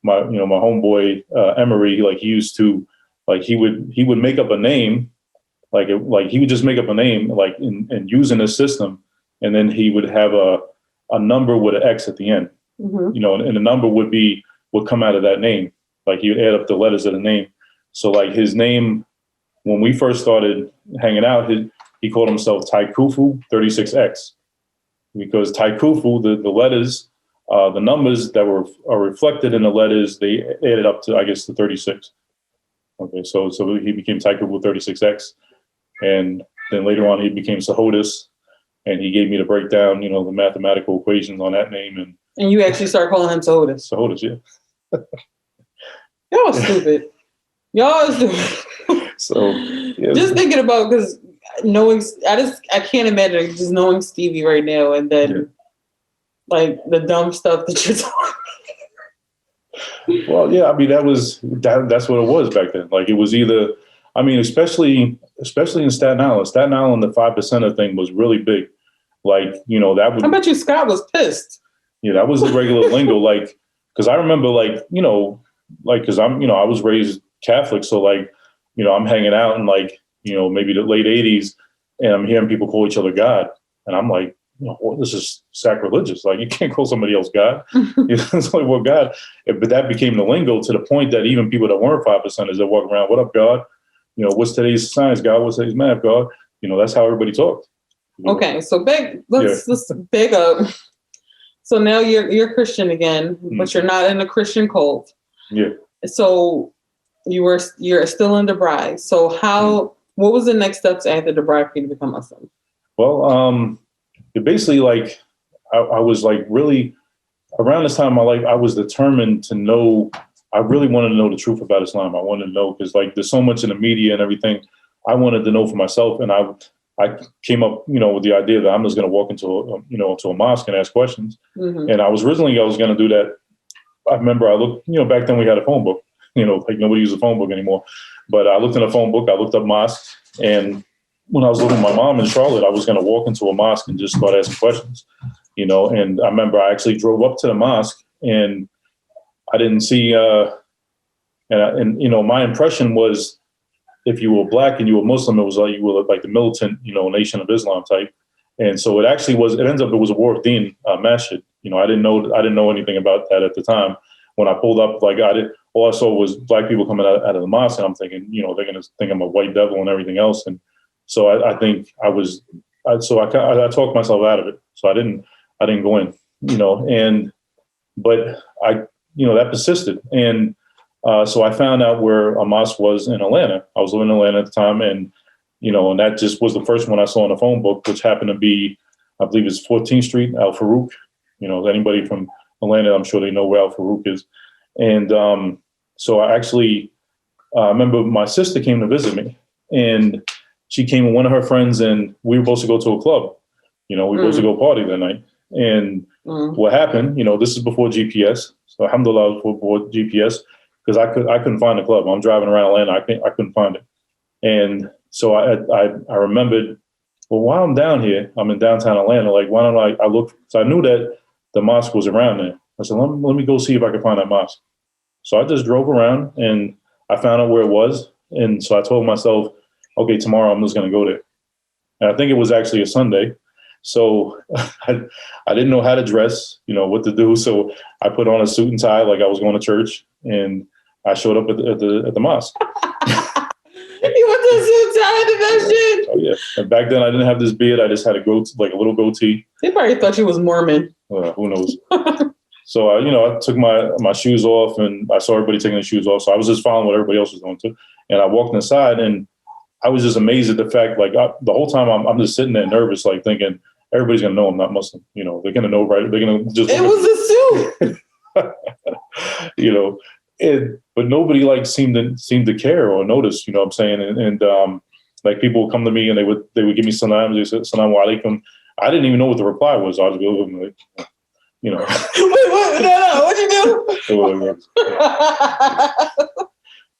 Speaker 2: homeboy Emery, like he used to like he would make up a name, like he would just make up a name like and use in his system, and then he would have a number with an X at the end. And the number would come out of that name. Like he would add up the letters of the name. So like his name, when we first started hanging out, he called himself Taikufu 36X, because Taikufu, the letters, the numbers that are reflected in the letters, they added up to, I guess, the 36. Okay, so he became Taikufu 36X, and then later on he became Sahodis, and he gave me the breakdown, the mathematical equations on that name,
Speaker 1: and you actually start calling him Sahodis.
Speaker 2: Sahodis, yeah.
Speaker 1: Y'all stupid.
Speaker 2: So yeah,
Speaker 1: just thinking about, because I can't imagine just knowing Stevie right now and then like the dumb stuff that you're talking.
Speaker 2: Well, yeah, I mean that's what it was back then. Like it was either, I mean, especially in Staten Island. Staten Island, the 5%er thing was really big. Like that was.
Speaker 1: I bet you Scott was pissed.
Speaker 2: Yeah, that was the regular lingo. Like, because I remember, because I was raised Catholic, so like, I'm hanging out in like, maybe the late 80s, and I'm hearing people call each other God, and I'm like, well, this is sacrilegious. Like, you can't call somebody else God. It's like, well, God. But that became the lingo to the point that even people that weren't 5%ers that walk around, what up, God? What's today's science, God? What's today's math, God? That's how everybody talked.
Speaker 1: Okay, so let's big up. So now you're Christian again, but you're not in a Christian cult.
Speaker 2: Yeah.
Speaker 1: So you're still in DeBry. So what was the next steps after DeBry for you to become Muslim?
Speaker 2: Well, it basically, like, I was like really around this time in my life, I was determined to know. I really wanted to know the truth about Islam. I wanted to know because, like, there's so much in the media and everything. I wanted to know for myself, and I came up, with the idea that I'm just going to walk into a mosque and ask questions.
Speaker 1: Mm-hmm.
Speaker 2: And I was going to do that. I remember I looked, back then we had a phone book, like nobody used a phone book anymore. But I looked in a phone book, I looked up mosques, and when I was living with my mom in Charlotte, I was going to walk into a mosque and just start asking questions, and I remember I actually drove up to the mosque and I didn't see, my impression was if you were Black and you were Muslim, it was like you were like the militant, Nation of Islam type. And so it was a War of Deen masjid. I didn't know anything about that at the time. When I pulled up, all I saw was Black people coming out of the mosque, and I'm thinking, they're going to think I'm a white devil and everything else. And so I think I talked myself out of it. So I didn't go in, but that persisted. And so I found out where a mosque was in Atlanta. I was living in Atlanta at the time, and and that just was the first one I saw in the phone book, which happened to be, I believe it's 14th Street, Al Farouk. Anybody from Atlanta, I'm sure they know where Al Farouk is. And so I actually remember my sister came to visit me, and she came with one of her friends, and we were supposed to go to a club. We were supposed to go party that night. And what happened, this is before GPS. So alhamdulillah, before GPS, because I couldn't find the club. I'm driving around Atlanta, I couldn't find it. And so I remembered, well, while I'm down here, I'm in downtown Atlanta, like, why don't I look? So I knew that the mosque was around there. I said, let me go see if I can find that mosque. So I just drove around and I found out where it was. And so I told myself, okay, tomorrow I'm just going to go there. And I think it was actually a Sunday. So I didn't know how to dress, what to do. So I put on a suit and tie like I was going to church, and I showed up at the mosque.
Speaker 1: You went to a suit and tie at the masjid?
Speaker 2: Oh, yeah. And back then I didn't have this beard. I just had a little goatee.
Speaker 1: They probably thought you was Mormon.
Speaker 2: Who knows? So I took my shoes off, and I saw everybody taking their shoes off. So I was just following what everybody else was doing too. And I walked inside, and I was just amazed at the fact, like, the whole time I'm just sitting there nervous, like thinking everybody's gonna know I'm not Muslim. They're gonna know, right? They're gonna just.
Speaker 1: It was a
Speaker 2: suit. But nobody seemed to care or notice. You know what I'm saying? And like, people would come to me and they would give me salams. They said "Assalamu alaikum." I didn't even know what the reply was. I was going like,
Speaker 1: Wait, what? No, what'd you do?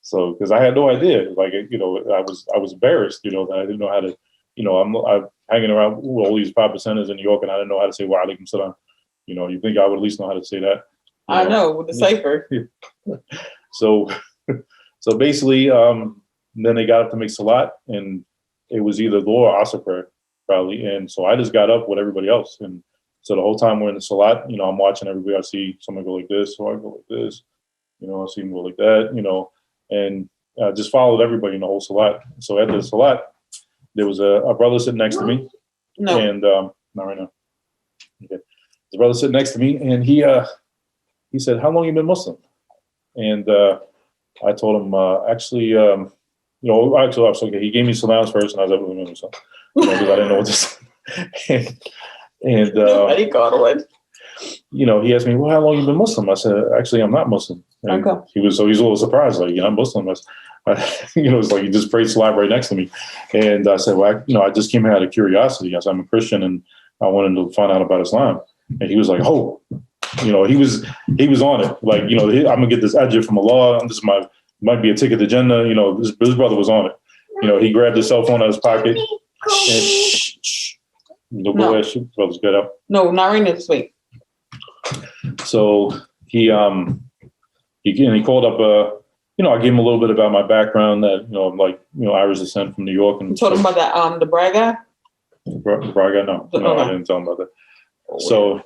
Speaker 2: So, because I had no idea, like, I was embarrassed, that I didn't know how to, I'm hanging around with all these 5%ers in New York, and I didn't know how to say wa alaikum salam. You think I would at least know how to say that?
Speaker 1: I know, with the cipher.
Speaker 2: So basically, then they got up to make salat, and it was either Dhuhr or Asr prayer, probably. And so I just got up with everybody else, and so the whole time we're in the salat, I'm watching everybody. I see someone go like this, so I go like this, I see them go like that, and just followed everybody in the whole salat. So after the salat, there was a brother sitting next to me.
Speaker 1: No.
Speaker 2: And not right now. Okay. The brother sitting next to me, and he said, "How long you been Muslim?" And I told him, actually, I was okay. He gave me salams first, and I was like, because I didn't know what to say. And
Speaker 1: nobody caught one.
Speaker 2: He asked me, "Well, how long you been Muslim?" I said, "Actually, I'm not Muslim." And
Speaker 1: okay.
Speaker 2: He was a little surprised, like, I'm Muslim. It's like he just prayed salat right next to me. And I said, "Well, I just came here out of curiosity. I said, I'm a Christian, and I wanted to find out about Islam." And he was like, "Oh," he was on it. Like, I'm gonna get this ajr from Allah. This might be a ticket to Jannah. This brother was on it. He grabbed his cell phone out of his pocket. No, go ahead, shoot. Brother's good up. No,
Speaker 1: not right this week.
Speaker 2: So he called up. I gave him a little bit about my background. That I'm Irish descent from New York. And
Speaker 1: you told him about that the brag guy.
Speaker 2: Braga, no, I
Speaker 1: Okay.
Speaker 2: didn't tell him about that. So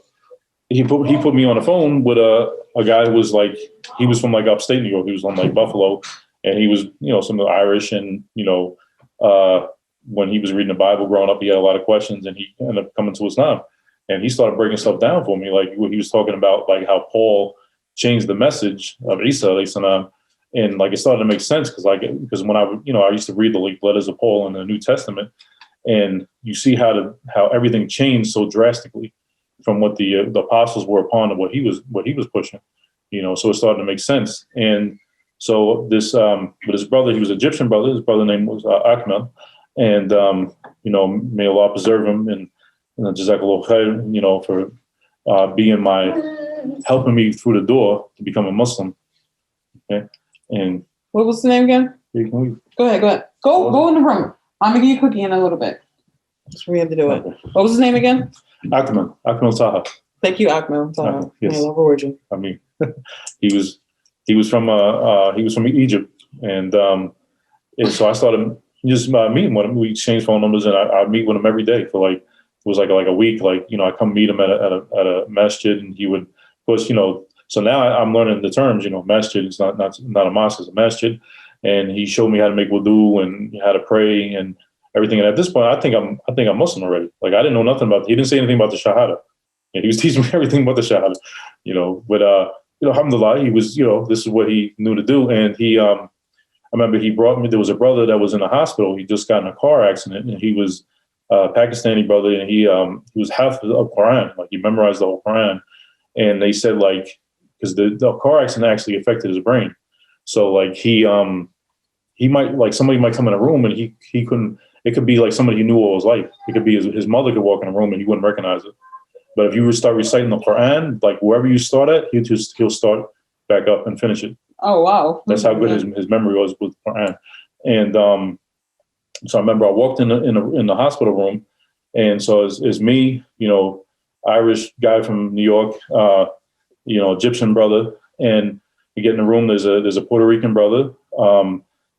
Speaker 2: he put me on the phone with a guy who was like, he was from like upstate New York. He was from like Buffalo, and he was, some of the Irish, and when he was reading the Bible growing up, he had a lot of questions, and he ended up coming to Islam, and he started breaking stuff down for me, like what he was talking about, like how Paul changed the message of Isa alayhi salam, and like it started to make sense because when I used to read the like letters of Paul in the New Testament, and you see how everything changed so drastically from what the apostles were upon to what he was pushing, so it started to make sense. And so with his brother, he was an Egyptian brother. His brother name was Akmel, and may Allah preserve him, and Jazakallah khair, for helping me through the door to become a Muslim. Okay, and
Speaker 1: what was the name again? Go ahead. Go in the room. I'm gonna give you a cookie in a little bit. That's where we have to do it. Okay. What was his name again?
Speaker 2: Akmel Taha.
Speaker 1: Thank you, Akmel Taha.
Speaker 2: Yes.
Speaker 1: May Allah reward you.
Speaker 2: I mean, he was from Egypt, and so I started just meeting with him. We exchanged phone numbers, and I meet with him every day for like, it was like a week. Like, I come meet him at a masjid, and he would, of course, so now I'm learning the terms. Masjid is not a mosque, it's a masjid, and he showed me how to make wudu and how to pray and everything. And at this point, I think I'm Muslim already. Like, I didn't know nothing about. He didn't say anything about the shahada. And he was teaching me everything about the shahada. But alhamdulillah, he was, this is what he knew to do. And I remember he brought me. There was a brother that was in a hospital. He just got in a car accident, and he was a Pakistani brother, and he was half of Quran. Like, he memorized the whole Quran. And they said, like, because the car accident actually affected his brain, so like he might, like, somebody might come in a room, and he couldn't. It could be like somebody he knew all his life. It could be his mother could walk in a room and he wouldn't recognize it. But if you start reciting the Quran, like wherever you start at, he'll start back up and finish it.
Speaker 1: Oh wow!
Speaker 2: That's how good his memory was with Quran. And so I remember I walked in the hospital room, and so it's me, Irish guy from New York, Egyptian brother, and you get in the room. There's a Puerto Rican brother.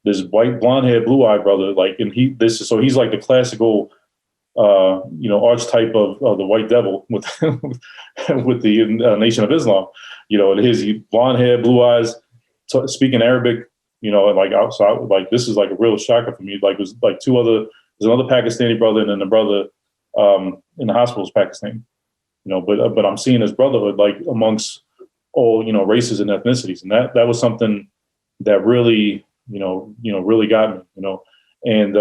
Speaker 2: This white, blonde-haired, blue-eyed brother, like, and so he's like the classical, archetype of the white devil with with the Nation of Islam, and he blonde hair, blue eyes, speaking Arabic, and like outside, like this is like a real shocker for me. Like, it was like there's another Pakistani brother, and then the brother in the hospital is Pakistani, but I'm seeing his brotherhood like amongst all races and ethnicities, and that was something that really really got me, and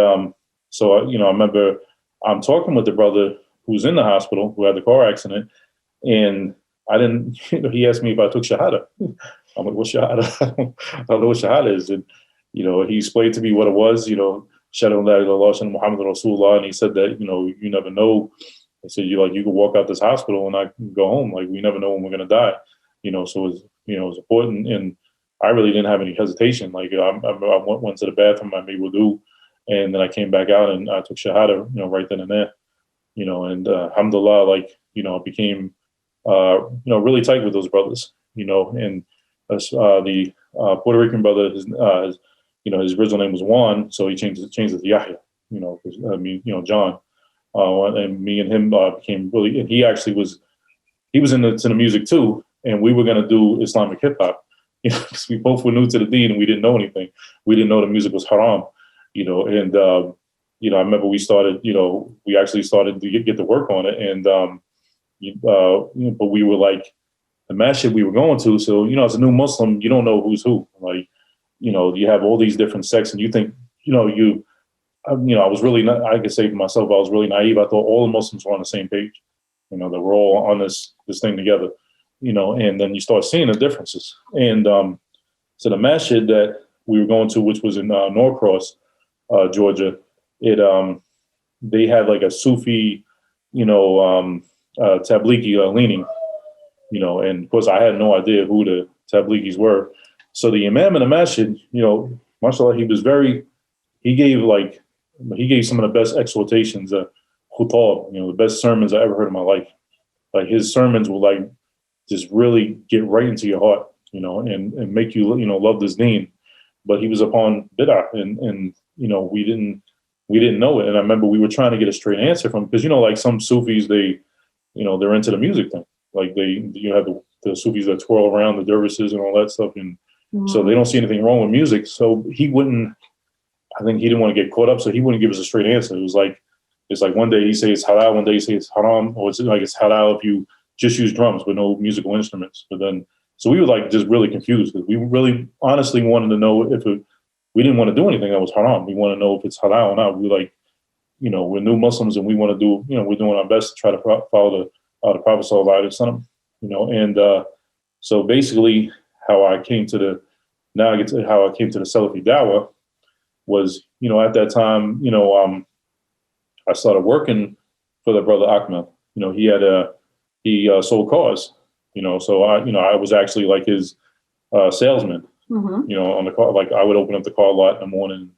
Speaker 2: so I remember I'm talking with the brother who's in the hospital who had the car accident, and I didn't, he asked me if I took shahada. I'm like, what's shahada? I don't know what shahada is, and he explained to me what it was. Shahadu la ilaha illallah Muhammad Rasulullah, and he said that you never know. He said you can walk out this hospital and I can go home. Like, we never know when we're gonna die. So it was important, and I really didn't have any hesitation. Like, I went to the bathroom, I made wudu, and then I came back out and I took shahada, right then and there, and alhamdulillah, like, I became, really tight with those brothers, and the Puerto Rican brother, his original name was Juan, so he changed it to Yahya, John, and me and him became really, and he was into the music too, and we were going to do Islamic hip hop. Because we both were new to the deen and we didn't know anything. We didn't know the music was haram, and I remember we actually started to get to work on it, and but we were like the masjid we were going to. So as a new Muslim, you don't know who's who. Like, you have all these different sects, and you think I was really I could say for myself, I was really naive. I thought all the Muslims were on the same page. That we're all on this thing together. And then you start seeing the differences. And so the masjid that we were going to, which was in Norcross, Georgia, they had like a Sufi, Tablighi leaning, and of course I had no idea who the Tablighis were. So the imam in the masjid, mashallah, he gave some of the best exhortations, khutab, the best sermons I ever heard in my life. Like, his sermons were like, just really get right into your heart, and make you, love this deen. But he was upon bid'ah, and we didn't, we didn't know it. And I remember we were trying to get a straight answer from, because, like some Sufis, they're into the music thing. Like have the Sufis that twirl around, the dervishes and all that stuff. And so they don't see anything wrong with music. So I think he didn't want to get caught up. So he wouldn't give us a straight answer. It's like one day he say it's halal, one day he say it's haram, or it's like it's halal if you just use drums with no musical instruments. But then, so we were like just really confused, because we really honestly wanted to know we didn't want to do anything that was haram. We want to know if it's halal or not. We we're new Muslims, and we want to do, we're doing our best to try to follow the Prophet sallallahu alaihi wasallam, and so basically how I came to the Salafi Dawah was, at that time, I started working for the brother Ahmed. He sold cars, so I was actually like his salesman, on the car. Like I would open up the car lot in the morning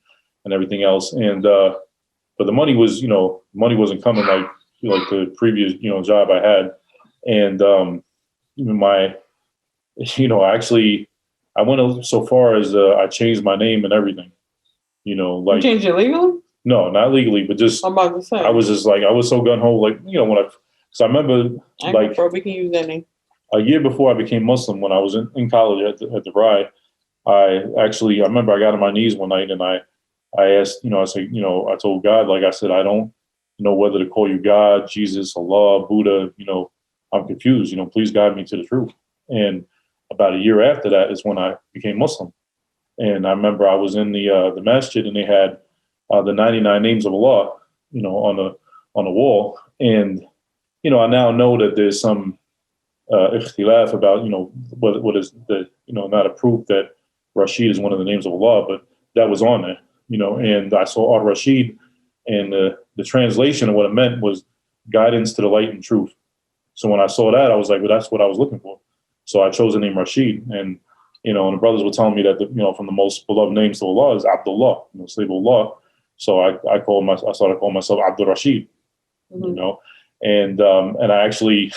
Speaker 2: and everything else. And, but the money wasn't coming like the previous, job I had. And, I went so far as I changed my name and everything, like.
Speaker 1: You changed it legally?
Speaker 2: No, not legally, but just,
Speaker 1: I'm about to say.
Speaker 2: I was just like, I was so gun ho, like, because I remember
Speaker 1: we can use that name.
Speaker 2: A year before I became Muslim, when I was in college at the Rye, I remember I got on my knees one night and I asked, I said, I told God, like I said, I don't know whether to call you God, Jesus, Allah, Buddha, I'm confused, please guide me to the truth. And about a year after that is when I became Muslim. And I remember I was in the masjid, and they had the 99 names of Allah, on the wall. And, I now know that there's some ikhtilaf about, what is the, not a proof that Rashid is one of the names of Allah, but that was on there, and I saw Rashid, and the translation of what it meant was guidance to the light and truth. So when I saw that, I was like, well, that's what I was looking for. So I chose the name Rashid, and, and the brothers were telling me that, from the most beloved names to Allah is Abdullah, slave of Allah. So I started calling myself Abdul Rashid, and I actually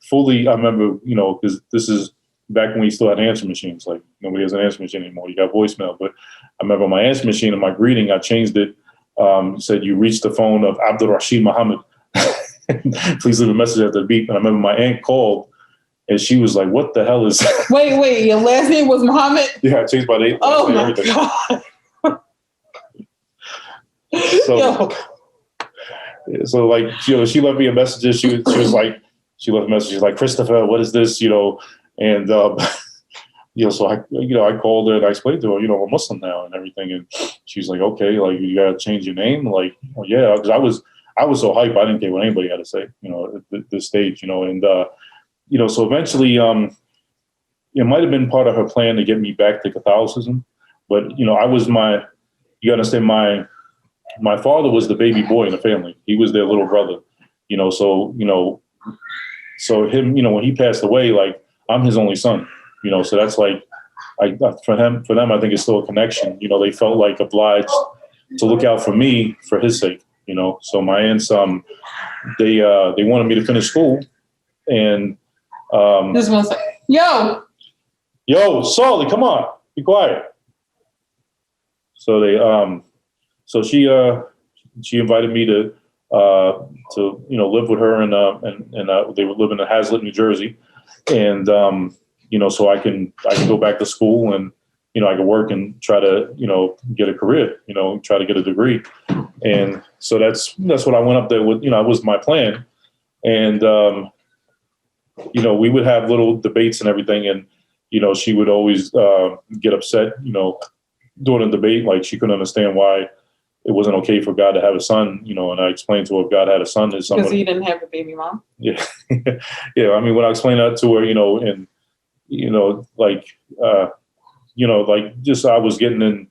Speaker 2: fully, I remember, because this is back when we still had answer machines. Like nobody has an answer machine anymore. You got voicemail. But I remember my answer machine and my greeting, I changed it. Said, you reached the phone of Abdul Rashid Muhammad. Please leave a message after the beep. And I remember my aunt called, and she was like, what the hell is that?
Speaker 1: Wait, your last name was Muhammad?
Speaker 2: Yeah, I changed my name.
Speaker 1: Oh my
Speaker 2: everything.
Speaker 1: God.
Speaker 2: So like, she left me a message. She left messages like, Christopher, what is this? And, so I called her and I explained to her, I'm a Muslim now and everything. And she's like, okay, like you got to change your name. Like, well, yeah, because I was so hyped. I didn't care what anybody had to say, at this stage, and, so eventually, it might've been part of her plan to get me back to Catholicism, but, you understand my father was the baby boy in the family. He was their little brother, so him, when he passed away, like I'm his only son, so that's like, for them, I think it's still a connection. They felt like obliged to look out for me for his sake, so my aunts, they wanted me to finish school, and,
Speaker 1: this one second. Yo,
Speaker 2: Solly, come on, be quiet. So they, so she invited me to live with her, and they would live in Hazlitt, New Jersey, and so I can go back to school, and I can work and try to get a career, try to get a degree, and so that's what I went up there with. It was my plan, and we would have little debates and everything, and she would always get upset, during the debate, like she couldn't understand why it wasn't okay for God to have a son, and I explained to her if God had a son, is someone,
Speaker 1: because he didn't have a baby mom.
Speaker 2: Yeah, yeah. I mean, when I explained that to her, and like just I was getting in,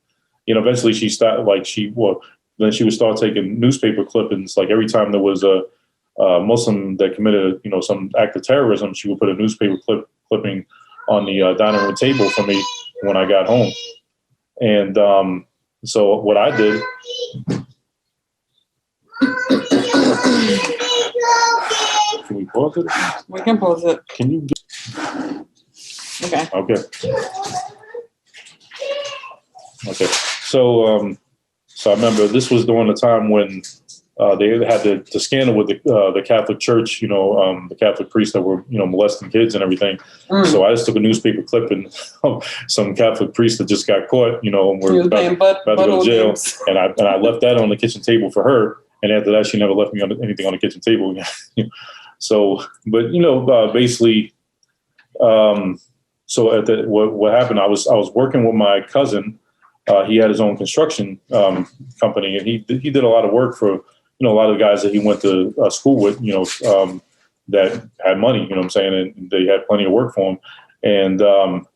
Speaker 2: eventually she started then she would start taking newspaper clippings. Like every time there was a Muslim that committed some act of terrorism, she would put a newspaper clipping on the dining room table for me when I got home. And so what I did. Can we pause it?
Speaker 1: We can pause it.
Speaker 2: Can you?
Speaker 1: Okay.
Speaker 2: Okay. Okay. So So I remember this was during the time when they had the scandal with the Catholic Church, the Catholic priests that were, molesting kids and everything. So I just took a newspaper clip and some Catholic priest that just got caught, and were about to go to jail. And I left that on the kitchen table for her. And after that, she never left me anything on the kitchen table again. So, but basically, so what happened? I was working with my cousin. He had his own construction company, and he did a lot of work for a lot of the guys that he went to school with. That had money. You know what I'm saying, and they had plenty of work for him. And and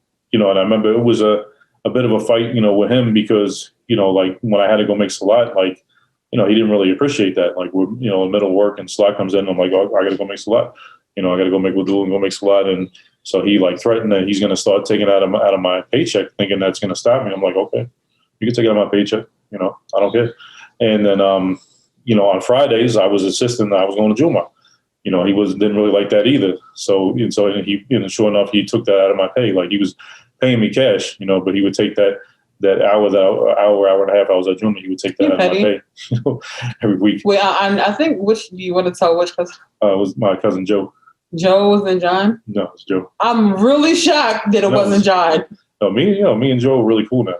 Speaker 2: I remember it was a bit of a fight, with him because like when I had to go make salat, like. He didn't really appreciate that. Like we're, in the middle of work and salat comes in. I'm like, oh, I got to go make salat. I got to go make wudu and go make salat. And so he like threatened that he's going to start taking out of my paycheck, thinking that's going to stop me. I'm like, okay, you can take it out of my paycheck. I don't care. And then, on Fridays I was insisting that I was going to Juma. He didn't really like that either. So sure enough, he took that out of my pay. Like he was paying me cash, but he would take that hour and a half I was at Juma, he would take that out of my pay, every week.
Speaker 1: Wait, I think do you want to tell which cousin?
Speaker 2: It was my cousin Joe.
Speaker 1: Joe wasn't John?
Speaker 2: No, it's Joe.
Speaker 1: I'm really shocked that it wasn't John.
Speaker 2: No, me and Joe are really cool now.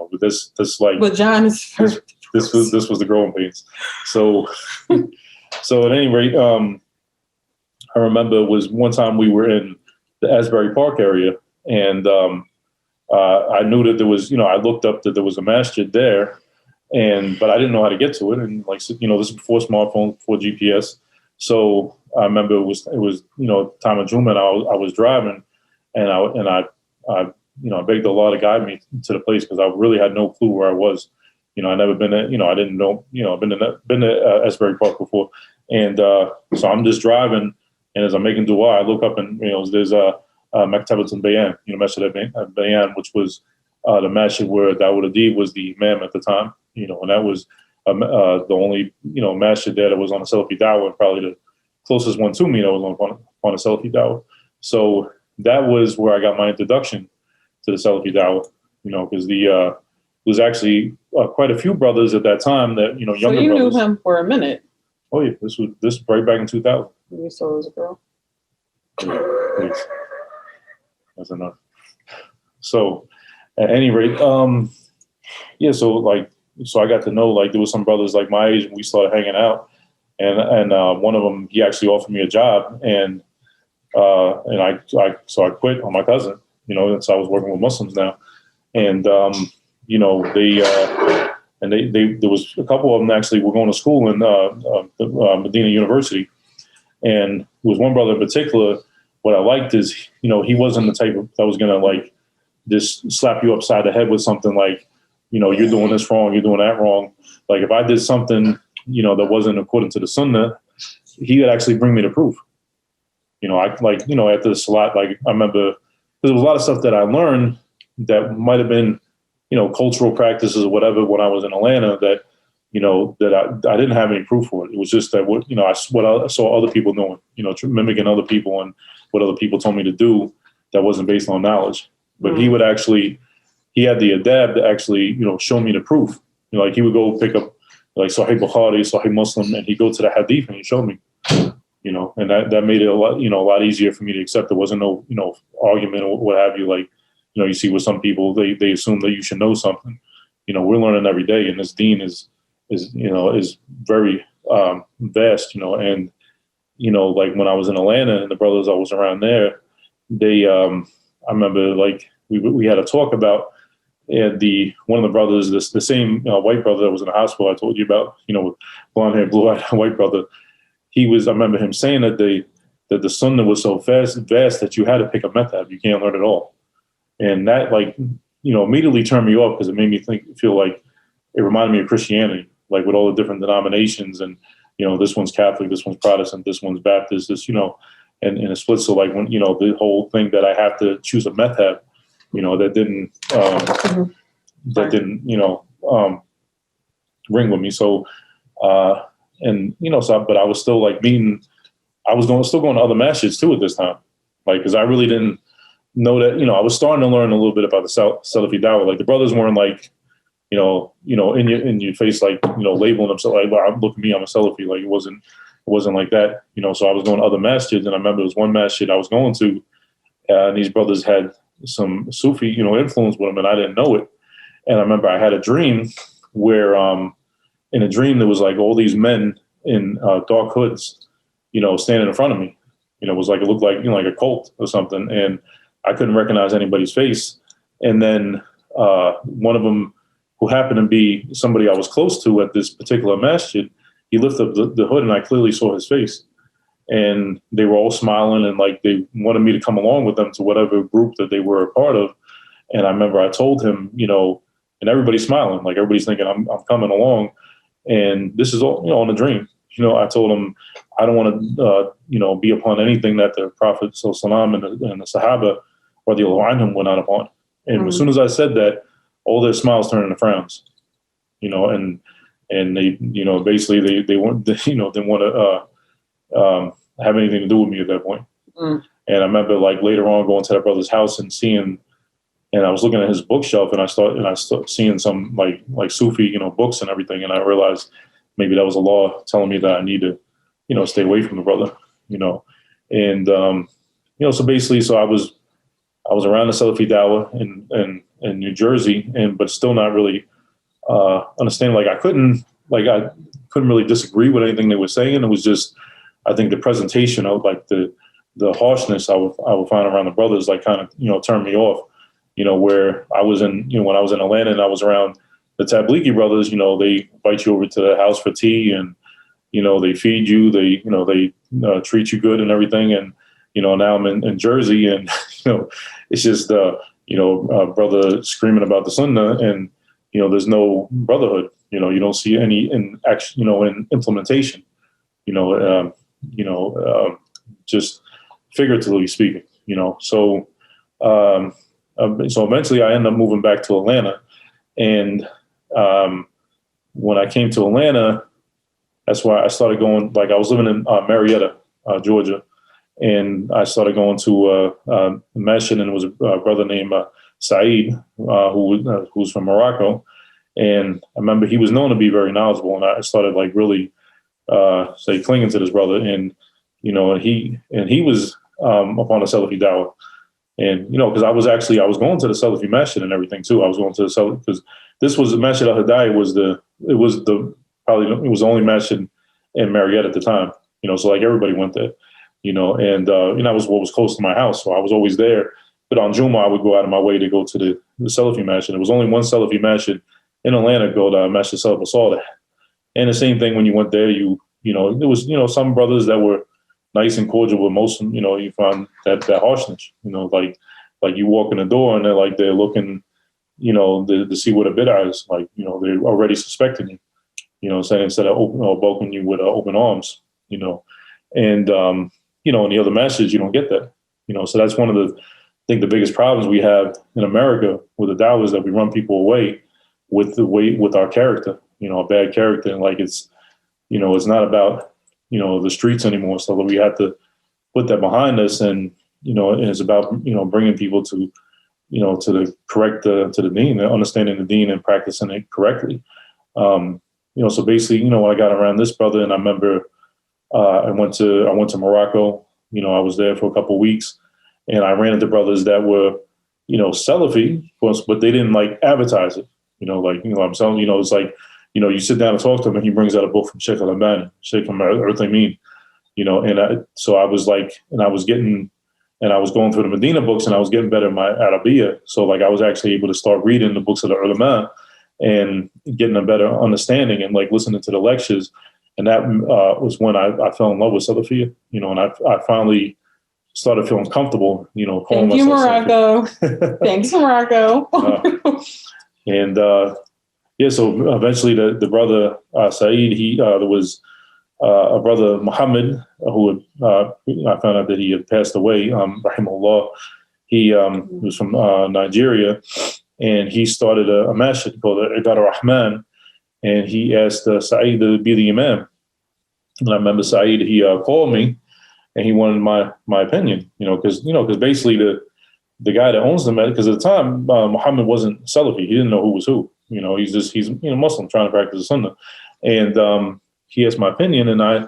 Speaker 2: But this like. But
Speaker 1: John is first.
Speaker 2: This was the growing pains. So, at any rate, I remember it was one time we were in the Asbury Park area, and I knew that there was, I looked up that there was a masjid there, but I didn't know how to get to it. And like, this is before smartphone, before GPS. So I remember it was time of Juma, and I was driving, and I begged Allah to guide me to the place because I really had no clue where I was. I never been there, I didn't know, been to Asbury Park before. And so I'm just driving, and as I'm making dua, I look up and, there's Maktabat al-Bayan, Masjid al-Bayan, which was the masjid where Dawood Adib was the imam at the time, and that was the only, masjid there that was on a Salafi Dawah, and probably the closest one to me that was on a Salafi Dawah. So that was where I got my introduction to the Salafi Dawah, because there was actually quite a few brothers at that time that, younger brothers.
Speaker 1: So you knew him for a minute?
Speaker 2: Oh yeah, this was right back in 2000.
Speaker 1: You saw it was a girl?
Speaker 2: Please. That's enough. So at any rate, so I got to know, like, there was some brothers like my age, and we started hanging out, and one of them, he actually offered me a job, and I quit on my cousin, and so I was working with Muslims now, and there was a couple of them actually were going to school in Medina University, and there was one brother in particular. What I liked is, he wasn't the type that was going to like just slap you upside the head with something like, you're doing this wrong, you're doing that wrong. Like if I did something, that wasn't according to the Sunnah, he would actually bring me the proof. After the Salat, like I remember there was a lot of stuff that I learned that might have been, cultural practices or whatever when I was in Atlanta that, that I didn't have any proof for it. It was just that what I saw other people doing, mimicking other people and what other people told me to do that wasn't based on knowledge. But he would actually, he had the adab to actually, show me the proof. Like he would go pick up like Sahih Bukhari, Sahih Muslim, and he'd go to the hadith and he'd show me, and that made it a lot easier for me to accept. There wasn't no, argument or what have you. Like, you see with some people, they assume that you should know something. We're learning every day, and this deen is very vast, and like when I was in Atlanta and the brothers I was around there, they I remember like we had a talk about one of the brothers, the same white brother that was in the hospital I told you about, with blonde hair, blue eyed white brother. I remember him saying that the Sunnah was so vast that you had to pick a madhab. You can't learn it all. And that immediately turned me off because it made me feel like it reminded me of Christianity, like with all the different denominations and, this one's Catholic, this one's Protestant, this one's Baptist, and a split. So like when, the whole thing that I have to choose a madhab, that didn't ring with me. So, but I was still like still going to other masjids too at this time. Like, cause I really didn't know that, I was starting to learn a little bit about the Salafi Dawah. Like the brothers weren't like, in your face, like, labeling themselves like, well, look at me, I'm a Salafi. Like, it wasn't like that, So I was going to other masjids, and I remember there was one masjid I was going to, and these brothers had some Sufi, influence with them, and I didn't know it. And I remember I had a dream where, in a dream, there was like all these men in dark hoods, standing in front of me. It was like, it looked like, like a cult or something. And I couldn't recognize anybody's face. And then one of them, who happened to be somebody I was close to at this particular masjid, he lifted up the hood, and I clearly saw his face. And they were all smiling, and like they wanted me to come along with them to whatever group that they were a part of. And I remember I told him, and everybody's smiling, like everybody's thinking I'm coming along. And this is all, in a dream. I told him I don't want to, be upon anything that the Prophet Sallallahu Alaihi Wasallam and the Sahaba radiallahu anhum went out upon. And as soon as I said that, all their smiles turned into frowns, and they, basically they weren't, didn't want to have anything to do with me at that point. And I remember like later on going to that brother's house and seeing, and I was looking at his bookshelf, and I started seeing some like Sufi, books and everything. And I realized maybe that was Allah telling me that I need to, stay away from the brother, and, so basically, so I was around the Salafi Dawah in New Jersey, but still not really understanding. Like I couldn't really disagree with anything they were saying. It was just, I think the presentation of like the harshness I would find around the brothers, like kind of, turned me off, where I was in, when I was in Atlanta and I was around the Tablighi brothers, they invite you over to the house for tea, and, they feed you, they treat you good and everything. And, now I'm in Jersey, and, it's just, brother screaming about the Sunnah, and, there's no brotherhood, you don't see any in action, in implementation, just figuratively speaking, so eventually I ended up moving back to Atlanta. And when I came to Atlanta, that's why I started going, like I was living in Marietta, Georgia. And I started going to a masjid, and it was a brother named Saeed, who's from Morocco. And I remember he was known to be very knowledgeable. And I started like really, clinging to this brother. And, he was up on the Salafi Dawah. And, because I was going to the Salafi Masjid and everything too. I was going to the Salafi, because this was the Masjid al-Hidayah was the only masjid in Marietta at the time, so like everybody went there, and that was what was close to my house. So I was always there. But on Jummah, I would go out of my way to go to the Salafi Masjid. There was only one Salafi Masjid in Atlanta called Masjid Salaf al-Salih. And the same thing when you went there, there was, some brothers that were nice and cordial, but most, you find that harshness, like you walk in the door and they're looking, to see what a bid'ah is, like, they're already suspecting you, saying instead of welcoming you with open arms, and, in the other message, you don't get that, so that's one of I think the biggest problems we have in America with the Dawah is that we run people away with our character, a bad character. And like, it's not about, the streets anymore. So we have to put that behind us, and, and it's about, bringing people to, to the correct, to the deen, understanding the deen and practicing it correctly. So basically, when I got around this brother, and I remember, I went to Morocco, I was there for a couple of weeks, and I ran into brothers that were, Salafi, of course, but they didn't like advertise it, I'm telling it's like, you sit down and talk to him, and he brings out a book from Sheikh Al-Albani, Sheikh Al-Uthaymeen, and so I was like, and I was going through the Medina books, and I was getting better in my Arabiya. So like I was actually able to start reading the books of the ulama and getting a better understanding, and like listening to the lectures. And that was when I fell in love with Salafiyyah, and I finally started feeling comfortable, calling
Speaker 1: Thank you,
Speaker 2: myself
Speaker 1: Morocco. Thanks, Morocco.
Speaker 2: And so eventually the brother Saeed, there was a brother Muhammad who I found out that he had passed away, rahimahullah. He was from Nigeria, and he started a masjid called Ibad al-Rahman, and he asked Saeed to be the imam. And I remember Saeed, he called me, and he wanted my opinion, because basically the guy that owns the masjid, because at the time Muhammad wasn't Salafi, he didn't know who was who, He's Muslim trying to practice the Sunnah. And he asked my opinion. And I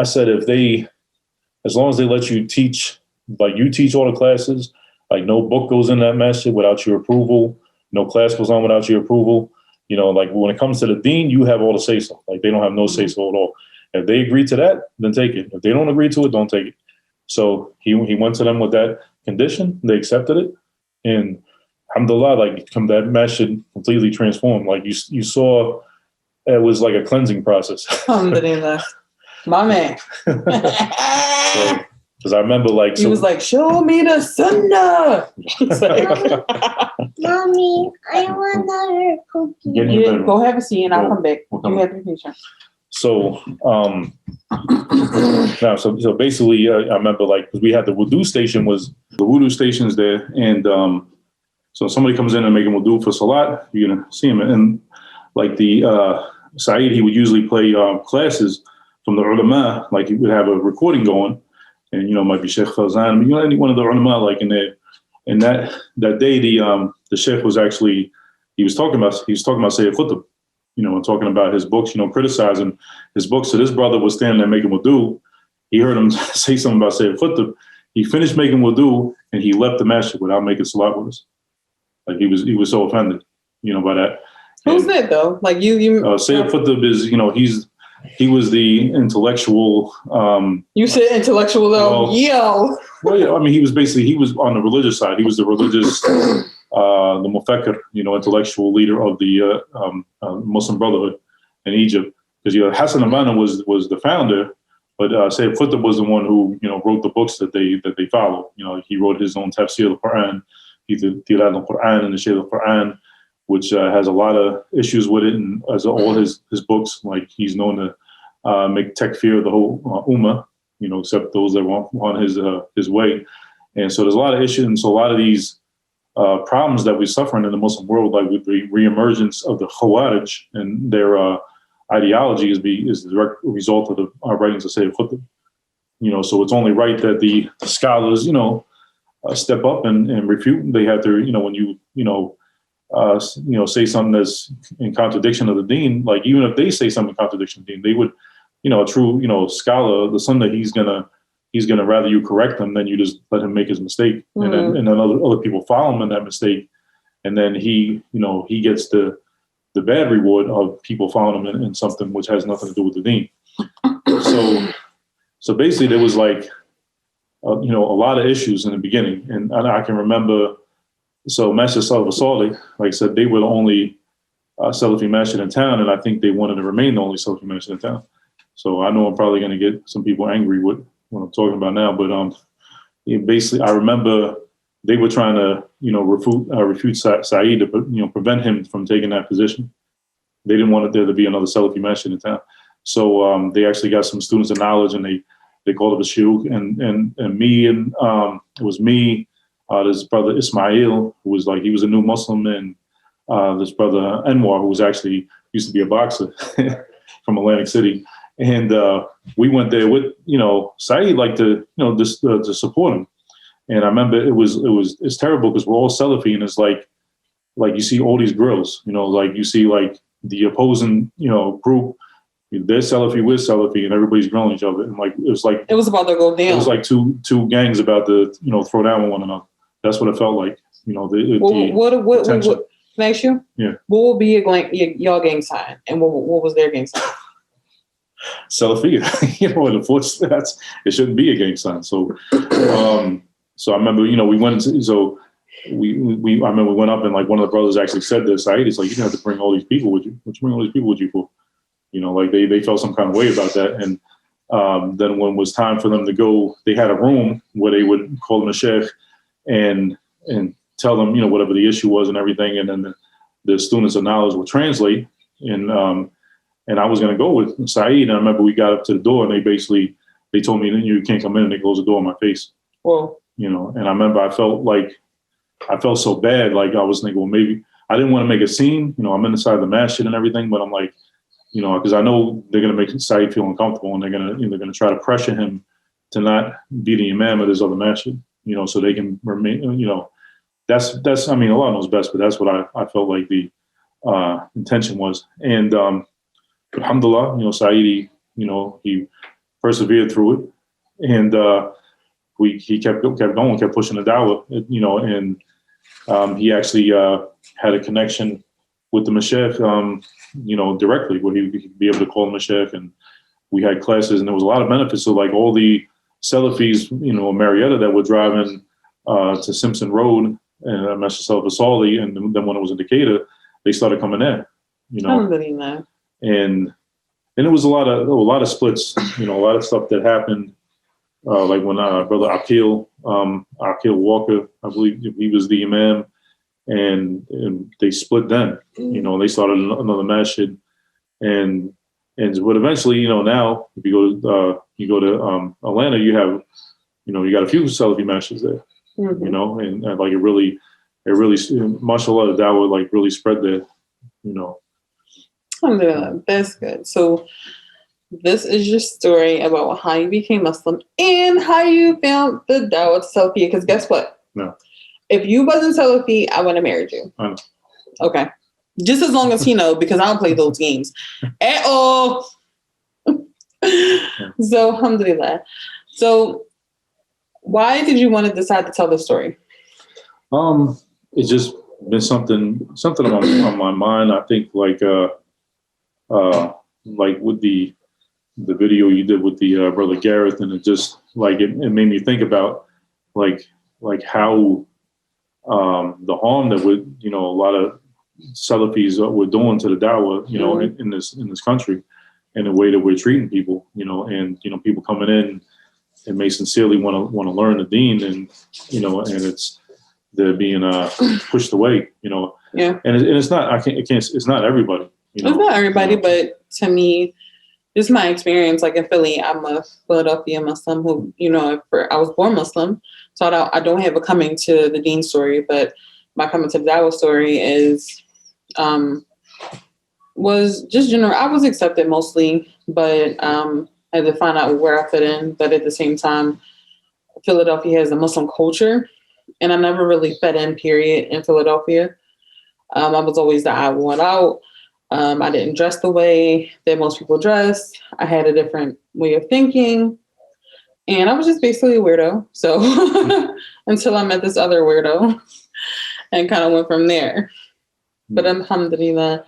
Speaker 2: said, as long as they let you teach, like you teach all the classes, like no book goes in that masjid without your approval, no class goes on without your approval. Like when it comes to the deen, you have all the say so. Like they don't have no say so at all. If they agree to that, then take it. If they don't agree to it, don't take it. So he went to them with that condition. They accepted it. And alhamdulillah, like that masjid completely transformed. Like you saw, it was like a cleansing process.
Speaker 1: Alhamdulillah. My man.
Speaker 2: Because I remember
Speaker 1: he was like, show me the Sunnah.
Speaker 3: Mommy, I want another cookie.
Speaker 1: Go have a seat and I'll come back. You have to be patient.
Speaker 2: So, so basically, I remember because we had the wudu stations there, and so somebody comes in and making wudu for salat, you're gonna see him, and like the Saeed, he would usually play classes from the ulama, like he would have a recording going, and might be Sheikh Fawzan, any one of the ulama, like in there, and that day the Sheikh was actually he was talking about Sayyid Qutb. And talking about his books, criticizing his books. So this brother was standing there making wudu. He heard him say something about Sayyid Qutb. He finished making wudu and he left the masjid without making salat with us. Like he was so offended, by that.
Speaker 1: Who's that though? Like you
Speaker 2: Sayyid Qutb is, he was the intellectual.
Speaker 1: You said intellectual though.
Speaker 2: Well, yeah, I mean, he was on the religious side. He was the religious, the mufakkir, intellectual leader of the Muslim Brotherhood in Egypt. Because Hassan al-Banna was the founder, but Sayyid Qutb was the one who wrote the books that they follow. He wrote his own tafsir al-Quran, Tirad al-Quran and the Shaykh al-Quran, which has a lot of issues with it, and as all his books, like he's known to make takfir of the whole ummah, except those that were on his way. And so there's a lot of issues, and so a lot of these problems that we're suffering in the Muslim world, like with the reemergence of the Khawarij and their ideology, is the direct result of the writings of Sayyid Qutb. So it's only right that the scholars, step up and refute. They have to, when you say something that's in contradiction of the deen, like even if they say something in contradiction of the deen, they would, a true, scholar, the Sunnah, he's gonna rather you correct him than you just let him make his mistake, and then other people follow him in that mistake, and then he gets the bad reward of people following him in something which has nothing to do with the deen. So basically, there was like, a lot of issues in the beginning, and I can remember. So Masjid Salaf Salih, like I said, they were the only Salafi masjid in town, and I think they wanted to remain the only Salafi masjid in town. So I know I'm probably going to get some people angry with what I'm talking about now, but basically, I remember they were trying to, refute Saeed to, prevent him from taking that position. They didn't want there to be another Salafi masjid in town. So they actually got some students of knowledge, and they called it a shiuk, and me, and it was me, this brother Ismail, who was he was a new Muslim, and this brother Anwar, who was actually used to be a boxer from Atlantic City. And we went there with, Saeed, to support him. And I remember it's terrible because we're all Salafi, and it's like you see all these grills, you see the opposing, group, they're Salafi, we're Salafi, and everybody's grilling each other. And it was about to go down. It was like two gangs about to, throw down on one another. That's what it felt like.
Speaker 1: What can I ask you?
Speaker 2: Yeah.
Speaker 1: What would be your gang sign, and what was their gang sign?
Speaker 2: Salafiyyah, and unfortunately, it shouldn't be a gang sign. So, so I remember, we went into, so I remember we went up, and one of the brothers actually said this. Saeed, it's like, you have to bring all these people with you. What you bring all these people with you for? They felt some kind of way about that. And then when it was time for them to go, they had a room where they would call them a sheikh and tell them, whatever the issue was and everything. And then the students of knowledge would translate. And I was going to go with Saeed. And I remember we got up to the door, and they told me, you can't come in, and they closed the door in my face.
Speaker 1: Whoa.
Speaker 2: And I remember I felt so bad. Like I was thinking, well, maybe I didn't want to make a scene. I'm inside the masjid and everything, but I'm like, because I know they're going to make Saeed feel uncomfortable, and they're going to try to pressure him to not be the imam of this other masjid, so they can remain, that's, I mean, Allah knows best, but that's what I felt like the intention was. And alhamdulillah, Saidi, he persevered through it, and he kept going, kept pushing the dawah, and he actually had a connection with the Mashaykh, directly, where he could be able to call the Mashaykh, and we had classes, and there was a lot of benefits. So like all the Salafis, Marietta that were driving to Simpson Road and Masjid Salaf Asali, and then when it was in Decatur, they started coming in, and it was a lot of splits, a lot of stuff that happened. Like when brother Akil Walker, I believe he was the imam, and they split then. They started another masjid, but eventually, now if you go to Atlanta, you have, you got a few Salafi masjids there, and like it really, mashallah, the dawah like really spread there,
Speaker 1: That's good. So this is your story about how you became Muslim and how you found the dawah Salafi. Because guess what?
Speaker 2: No.
Speaker 1: If you wasn't Salafi, I would have married you.
Speaker 2: I know.
Speaker 1: Okay. Just as long as he knows, because I don't play those games at all. So, alhamdulillah. So, why did you want to decide to tell this story?
Speaker 2: It's just been something on my mind. I think like with the video you did with the brother Gareth, and it just like it made me think about like how the harm that a lot of Salafis were doing to the dawah, in this country, and the way that we're treating people, and people coming in and may sincerely want to learn the deen, and they're being pushed away,
Speaker 1: Yeah.
Speaker 2: And it's not it's not everybody,
Speaker 1: It's not everybody, but to me, just my experience, like in Philly, I'm a Philadelphia Muslim who, I was born Muslim, so I don't have a coming to the deen story, but my coming to the dawah story is, was just general. I was accepted mostly, but I had to find out where I fit in. But at the same time, Philadelphia has a Muslim culture, and I never really fit in, period, in Philadelphia. I was always the odd one out. I didn't dress the way that most people dress. I had a different way of thinking. And I was just basically a weirdo. So until I met this other weirdo and kind of went from there. But alhamdulillah,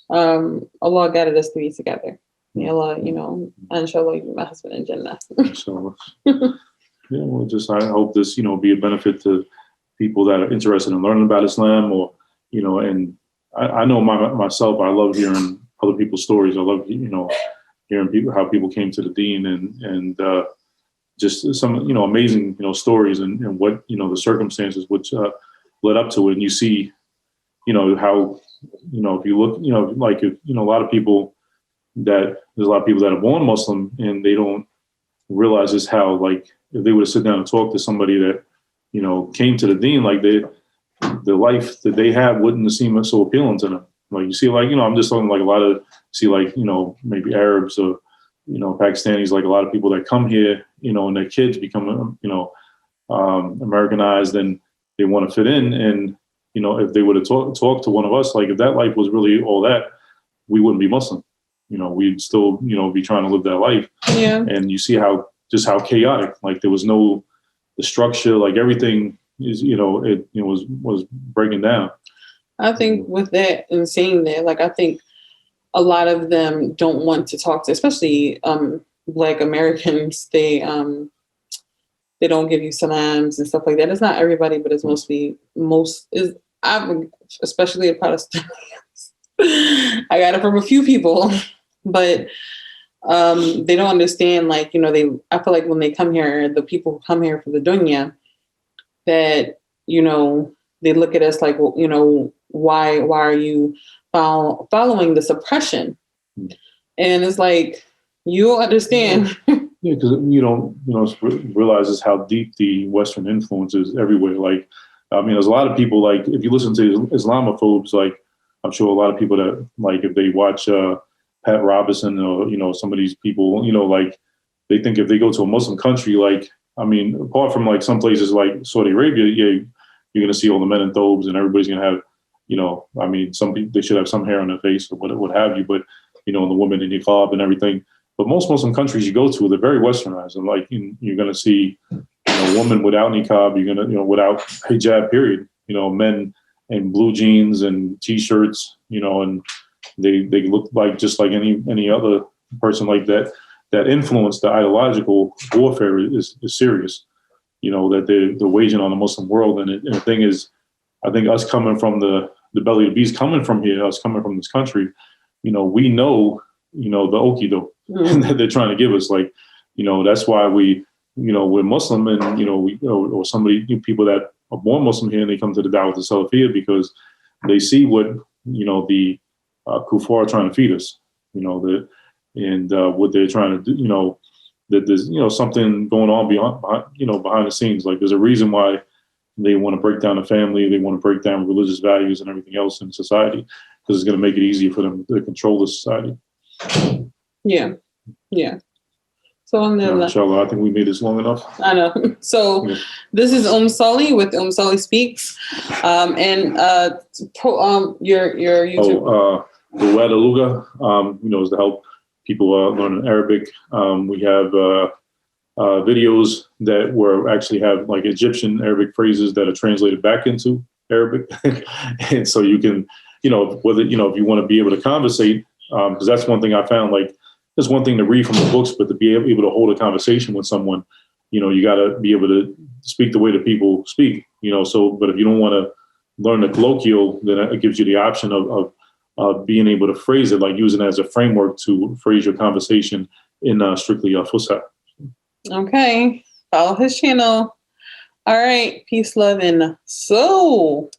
Speaker 1: Allah guided us to be together. May Allah, inshallah, you be my husband in Jannah.
Speaker 2: Inshallah. Yeah, well, I hope this, be a benefit to people that are interested in learning about Islam, or, and I know myself, I love hearing other people's stories. I love, hearing how people came to the deen, and just some, amazing, stories, and what, the circumstances which led up to it. And you see, how, if you look, like, a lot of people there's a lot of people that are born Muslim, and they don't realize just how, like, if they were to sit down and talk to somebody that, came to the deen, like the life that they have wouldn't seem so appealing to them. Like you see, like, I'm just talking like a lot of, maybe Arabs or, Pakistanis, like a lot of people that come here, and their kids become, Americanized, and they want to fit in. And, if they were to talk to one of us, like if that life was really all that, we wouldn't be Muslim. We'd still, be trying to live that life.
Speaker 1: Yeah.
Speaker 2: And you see how chaotic, like there was no, the structure, like everything is, it was breaking down.
Speaker 1: I think with that and seeing that, like, I think a lot of them don't want to talk to, especially Black Americans. They don't give you salams and stuff like that. It's not everybody, but it's especially a Protestant. I got it from a few people, but they don't understand, like, I feel like when they come here, the people who come here for the dunya, that, they look at us like, well, why are you following this oppression? And it's like, you'll understand.
Speaker 2: Yeah, because you don't realize how deep the Western influence is everywhere. Like, I mean, there's a lot of people, like, if you listen to Islamophobes, like, I'm sure a lot of people that, like, if they watch Pat Robertson or, some of these people, like, they think if they go to a Muslim country, like, I mean, apart from like some places like Saudi Arabia, yeah, you're going to see all the men in thobes and everybody's going to have, I mean, some people, they should have some hair on their face or what have you, but, the woman in niqab and everything. But most Muslim countries you go to, they're very westernized. And like, you're going to see a woman without niqab, you're going to, without hijab, period, men in blue jeans and T-shirts, and they look like just like any other person like that. That influence, the ideological warfare is serious, that they're waging on the Muslim world. And the thing is, I think us coming from the belly of the beast, coming from here, us coming from this country, we know, the okido that they're trying to give us. Like, that's why we're Muslim, and, or somebody, people that are born Muslim here and they come to the Dawah of Salafiyyah because they see what, the kuffar are trying to feed us, what they're trying to do, that there's, something going on behind the scenes. Like, there's a reason why they want to break down the family. They want to break down religious values and everything else in society because it's going to make it easier for them to control the society.
Speaker 1: Yeah. So on the
Speaker 2: inshallah, I think we made this long enough.
Speaker 1: I know. So this is Sully with Sully Speaks, and your YouTube.
Speaker 2: The Wadaluga, is to help people learn Arabic. We have videos that were actually have like Egyptian Arabic phrases that are translated back into Arabic, and so you can, whether if you want to be able to conversate, because that's one thing I found. Like, it's one thing to read from the books, but to be able to hold a conversation with someone, you got to be able to speak the way that people speak. So, but if you don't want to learn the colloquial, then it gives you the option of being able to phrase it, like using it as a framework to phrase your conversation in strictly Fusha.
Speaker 1: Okay. Follow his channel. All right. Peace, love, and soul.